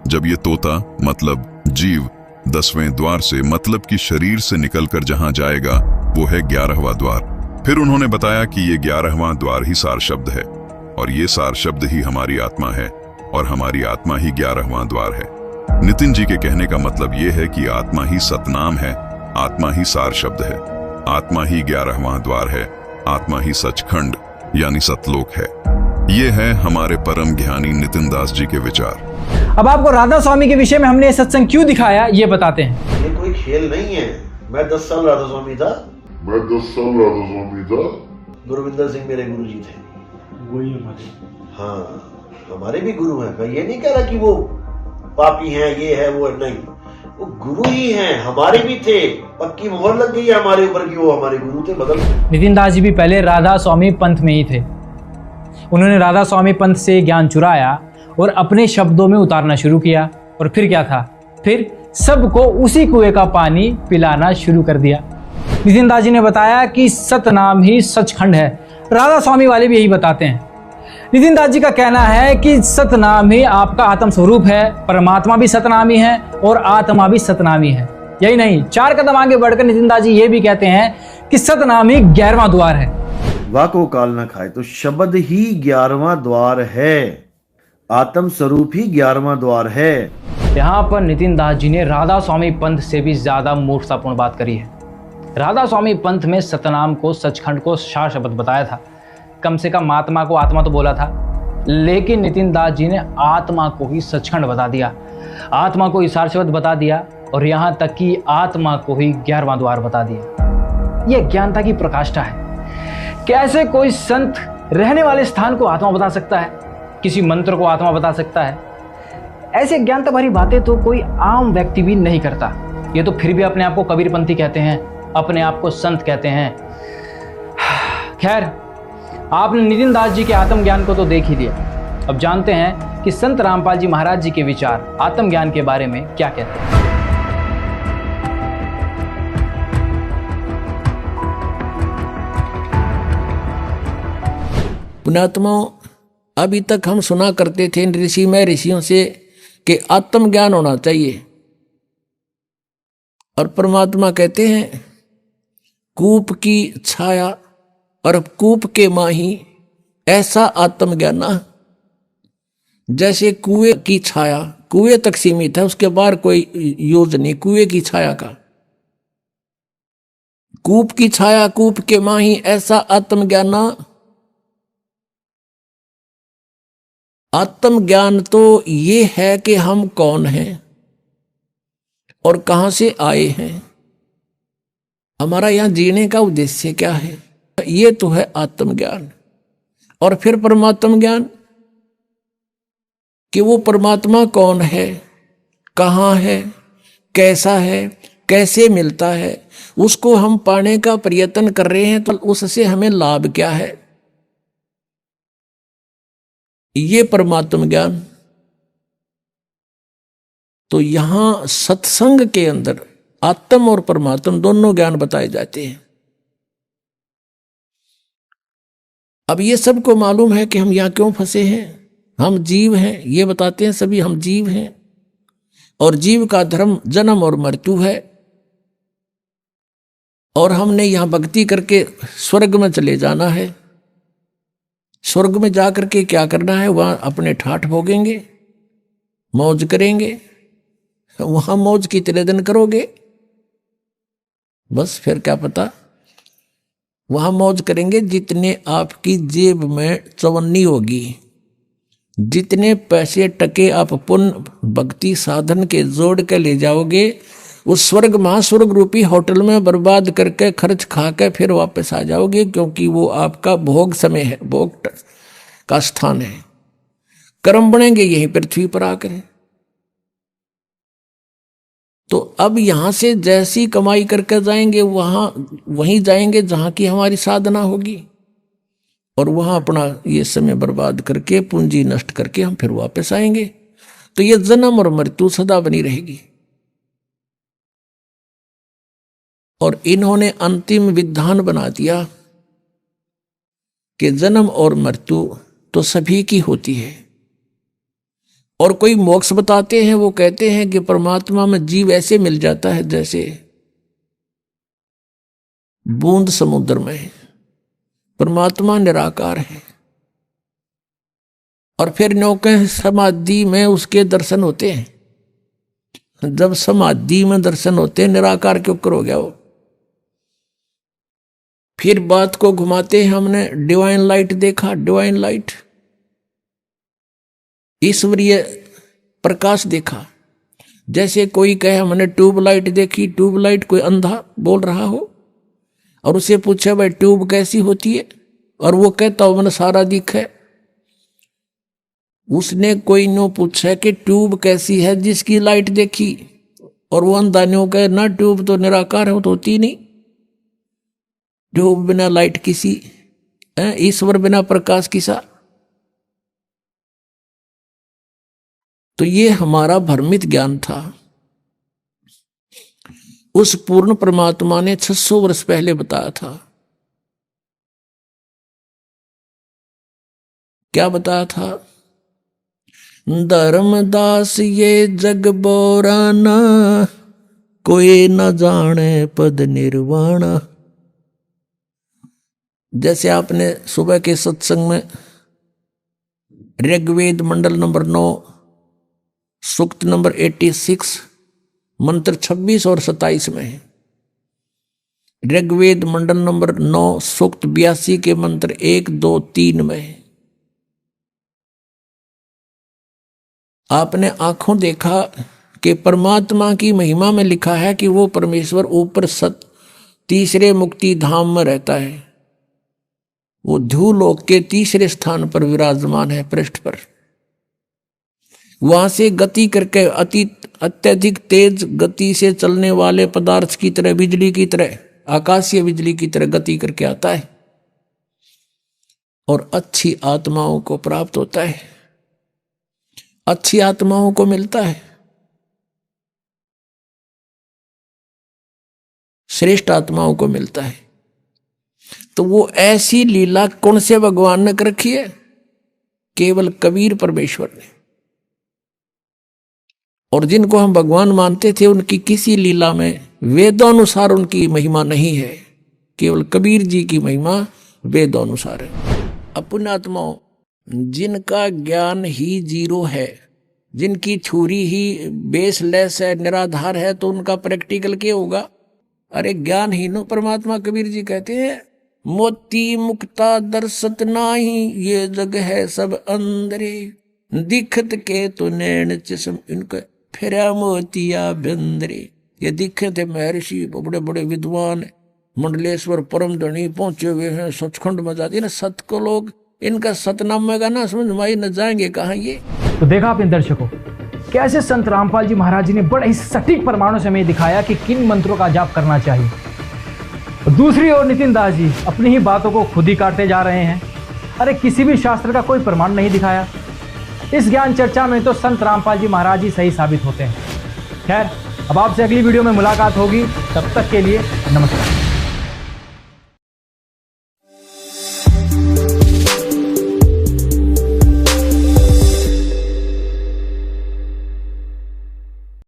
जब ये तोता मतलब जीव 10वें द्वार से मतलब कि शरीर से निकलकर जहां जाएगा वो है 11वां द्वार। फिर उन्होंने बताया कि ये 11वां द्वार ही सार शब्द है, और ये सार शब्द ही हमारी आत्मा है, और हमारी आत्मा ही 11वां द्वार है। नितिन जी के कहने का मतलब ये है कि आत्मा ही सतनाम है, आत्मा ही सार शब्द है, आत्मा ही 11वां द्वार है, आत्मा ही सचखंड यानी सतलोक है। ये है हमारे परम ज्ञानी नितिन दास जी के विचार। अब आपको राधा स्वामी के विषय में हमने ये सत्संग क्यों दिखाया, ये बताते हैं। ये कोई खेल नहीं है। मैं 10 साल राधा स्वामी था। गुरुविंदर सिंह मेरे गुरु जी थे। वही हमारे, हाँ हमारे भी गुरु हैं। मैं ये नहीं कह रहा कि वो पापी हैं, ये है वो है, नहीं, वो गुरु ही हैं, हमारे भी थे। पक्की मोहर लग गई है हमारे ऊपर कि वो हमारे गुरु थे। बदल नितिन दास जी भी पहले राधा स्वामी पंथ में ही थे। उन्होंने राधा स्वामी पंथ से ज्ञान चुराया और अपने शब्दों में उतारना शुरू किया। और फिर क्या था, फिर सबको उसी कुएं का पानी पिलाना शुरू कर दिया। नितिन दास जी ने बताया कि सतनाम ही सचखंड है। राधा स्वामी वाले भी यही बताते हैं। नितिन दास जी का कहना है कि सतनाम ही आपका आत्म स्वरूप है, परमात्मा भी सतनामी है और आत्मा भी सतनामी है। यही नहीं, 4 कदम आगे बढ़कर नितिन दास जी ये भी कहते हैं कि सतनाम ही 11वां द्वार है। वाको काल न खाए, तो शब्द ही 11वां द्वार है। आत्म स्वरूप ही 11वां द्वार है। यहाँ पर नितिन दास जी ने राधा स्वामी पंथ से भी ज्यादा मूर्खतापूर्ण बात करी है। राधा स्वामी पंथ में सतनाम को, सचखंड को सार शब्द बताया था। कम से कम आत्मा को आत्मा तो बोला था, लेकिन नितिन दास जी ने आत्मा को ही सचखंड बता दिया, आत्मा को ही सार शब्द बता दिया और यहाँ तक कि आत्मा को ही 11वां द्वार बता दिया। यह ज्ञानता की प्रकाष्ठा है। कैसे कोई संत रहने वाले स्थान को आत्मा बता सकता है, किसी मंत्र को आत्मा बता सकता है? ऐसे ज्ञानता भरी बातें तो कोई आम व्यक्ति भी नहीं करता। ये तो फिर भी अपने आप को कबीरपंथी कहते हैं, अपने आप को संत कहते हैं। खैर, आपने नितिन दास जी के आत्मज्ञान को तो देख ही लिया। अब जानते हैं कि संत रामपाल जी महाराज जी के विचार आत्मज्ञान के बारे में क्या कहते हैं। पुण्यात्माओं, अभी तक हम सुना करते थे ऋषि में ऋषियों से कि आत्मज्ञान होना चाहिए, और परमात्मा कहते हैं कूप की छाया और कूप के माही ऐसा आत्मज्ञान। जैसे कुएं की छाया कुएं तक सीमित है, उसके बाहर कोई यूज नहीं कुएं की छाया का। कूप की छाया कूप के माही ऐसा आत्मज्ञान। आत्मज्ञान तो ये है कि हम कौन हैं और कहां से आए हैं, हमारा यहां जीने का उद्देश्य क्या है, ये तो है आत्मज्ञान। और फिर परमात्म ज्ञान कि वो परमात्मा कौन है, कहां है, कैसा है, कैसे मिलता है, उसको हम पाने का प्रयत्न कर रहे हैं तो उससे हमें लाभ क्या है, ये परमात्म ज्ञान। तो यहां सत्संग के अंदर आत्म और परमात्म दोनों ज्ञान बताए जाते हैं। अब ये सबको मालूम है कि हम यहां क्यों फंसे हैं, हम जीव हैं, ये बताते हैं सभी हम जीव हैं और जीव का धर्म जन्म और मृत्यु है, और हमने यहां भक्ति करके स्वर्ग में चले जाना है। स्वर्ग में जाकर के क्या करना है, वहां अपने ठाठ भोगेंगे, मौज करेंगे। वहां मौज कितने दिन करोगे, बस फिर क्या पता, वहां मौज करेंगे जितने आपकी जेब में चवन्नी होगी, जितने पैसे टके आप पुण्य भक्ति साधन के जोड़ के ले जाओगे, उस स्वर्ग महास्वर्ग रूपी होटल में बर्बाद करके खर्च खा के फिर वापस आ जाओगे, क्योंकि वो आपका भोग समय है, भोग का स्थान है। कर्म बनेंगे यहीं पृथ्वी पर आकर। तो अब यहां से जैसी कमाई करके जाएंगे वहीं जाएंगे जहां की हमारी साधना होगी, और वहां अपना ये समय बर्बाद करके पूंजी नष्ट करके हम फिर वापस आएंगे। तो ये जन्म और मृत्यु सदा बनी रहेगी। और इन्होंने अंतिम विधान बना दिया कि जन्म और मृत्यु तो सभी की होती है। और कोई मोक्ष बताते हैं, वो कहते हैं कि परमात्मा में जीव ऐसे मिल जाता है जैसे बूंद समुद्र में है, परमात्मा निराकार है। और फिर नौके समाधि में उसके दर्शन होते हैं। जब समाधि में दर्शन होते हैं, निराकार क्यों करोगे वो। फिर बात को घुमाते हैं, हमने डिवाइन लाइट देखा, डिवाइन लाइट ईश्वरीय प्रकाश देखा। जैसे कोई कहे हमने ट्यूबलाइट देखी, ट्यूबलाइट कोई अंधा बोल रहा हो और उसे पूछे भाई ट्यूब कैसी होती है, और वो कहता हो मैंने सारा दिखे। उसने कोई नो पूछा कि ट्यूब कैसी है जिसकी लाइट देखी, और वो अंधा नो कहे ना ट्यूब तो निराकार है, तो होती नहीं। ट्यूब बिना लाइट किसी, ईश्वर बिना प्रकाश किसा। तो ये हमारा भ्रमित ज्ञान था। उस पूर्ण परमात्मा ने 600 वर्ष पहले बताया था। क्या बताया था? धर्मदास ये जग बोराना, कोई न जाने पद निर्वाणा। जैसे आपने सुबह के सत्संग में ऋग्वेद मंडल नंबर 9 सूक्त नंबर 86 मंत्र 26 और 27 में है। ऋग्वेद मंडल नंबर 9 सूक्त 82 के मंत्र 1, 2, 3 में है। आपने आंखों देखा कि परमात्मा की महिमा में लिखा है कि वो परमेश्वर ऊपर तीसरे मुक्ति धाम में रहता है। वो ध्रुवलोक के तीसरे स्थान पर विराजमान है, पृष्ठ पर। वहां से गति करके अत्यधिक तेज गति से चलने वाले पदार्थ की तरह, बिजली की तरह, आकाशीय बिजली की तरह गति करके आता है और अच्छी आत्माओं को प्राप्त होता है, अच्छी आत्माओं को मिलता है, श्रेष्ठ आत्माओं को मिलता है। तो वो ऐसी लीला कौन से भगवान ने कर रखी है? केवल कबीर परमेश्वर ने। और जिनको हम भगवान मानते थे उनकी किसी लीला में वेदानुसार उनकी महिमा नहीं है, केवल कबीर जी की महिमा वेदानुसार है। अपने आत्माओं जिनका ज्ञान ही जीरो है, जिनकी छुरी ही बेसलेस है, निराधार है, तो उनका प्रैक्टिकल क्या होगा? अरे ज्ञान ही नो परमात्मा कबीर जी कहते हैं, मोती मुक्ता दर्शत नाही, ये जग है सब अंदरे, दिखत के तो नैन चश्म इनके फिरा मोतिया बंदरे। ये दिखे थे महर्षि, बड़े बड़े विद्वान, मंडलेश्वर परम धनी पहुंचे हुए हैं, सचखंड में जाती है ना सत को लोग, इनका सतनाम का ना समझ में न जाएंगे कहाँ ये। तो देखा अपने दर्शकों, कैसे संत रामपाल जी महाराज जी ने बड़े ही सटीक प्रमाणों से हमें दिखाया कि किन मंत्रों का जाप करना चाहिए। और दूसरी ओर नितिन दास जी अपनी ही बातों को खुद ही काटते जा रहे हैं। अरे किसी भी शास्त्र का कोई प्रमाण नहीं दिखाया। इस ज्ञान चर्चा में तो संत रामपाल जी महाराज जी सही साबित होते हैं। खैर, अब आपसे अगली वीडियो में मुलाकात होगी, तब तक के लिए नमस्कार।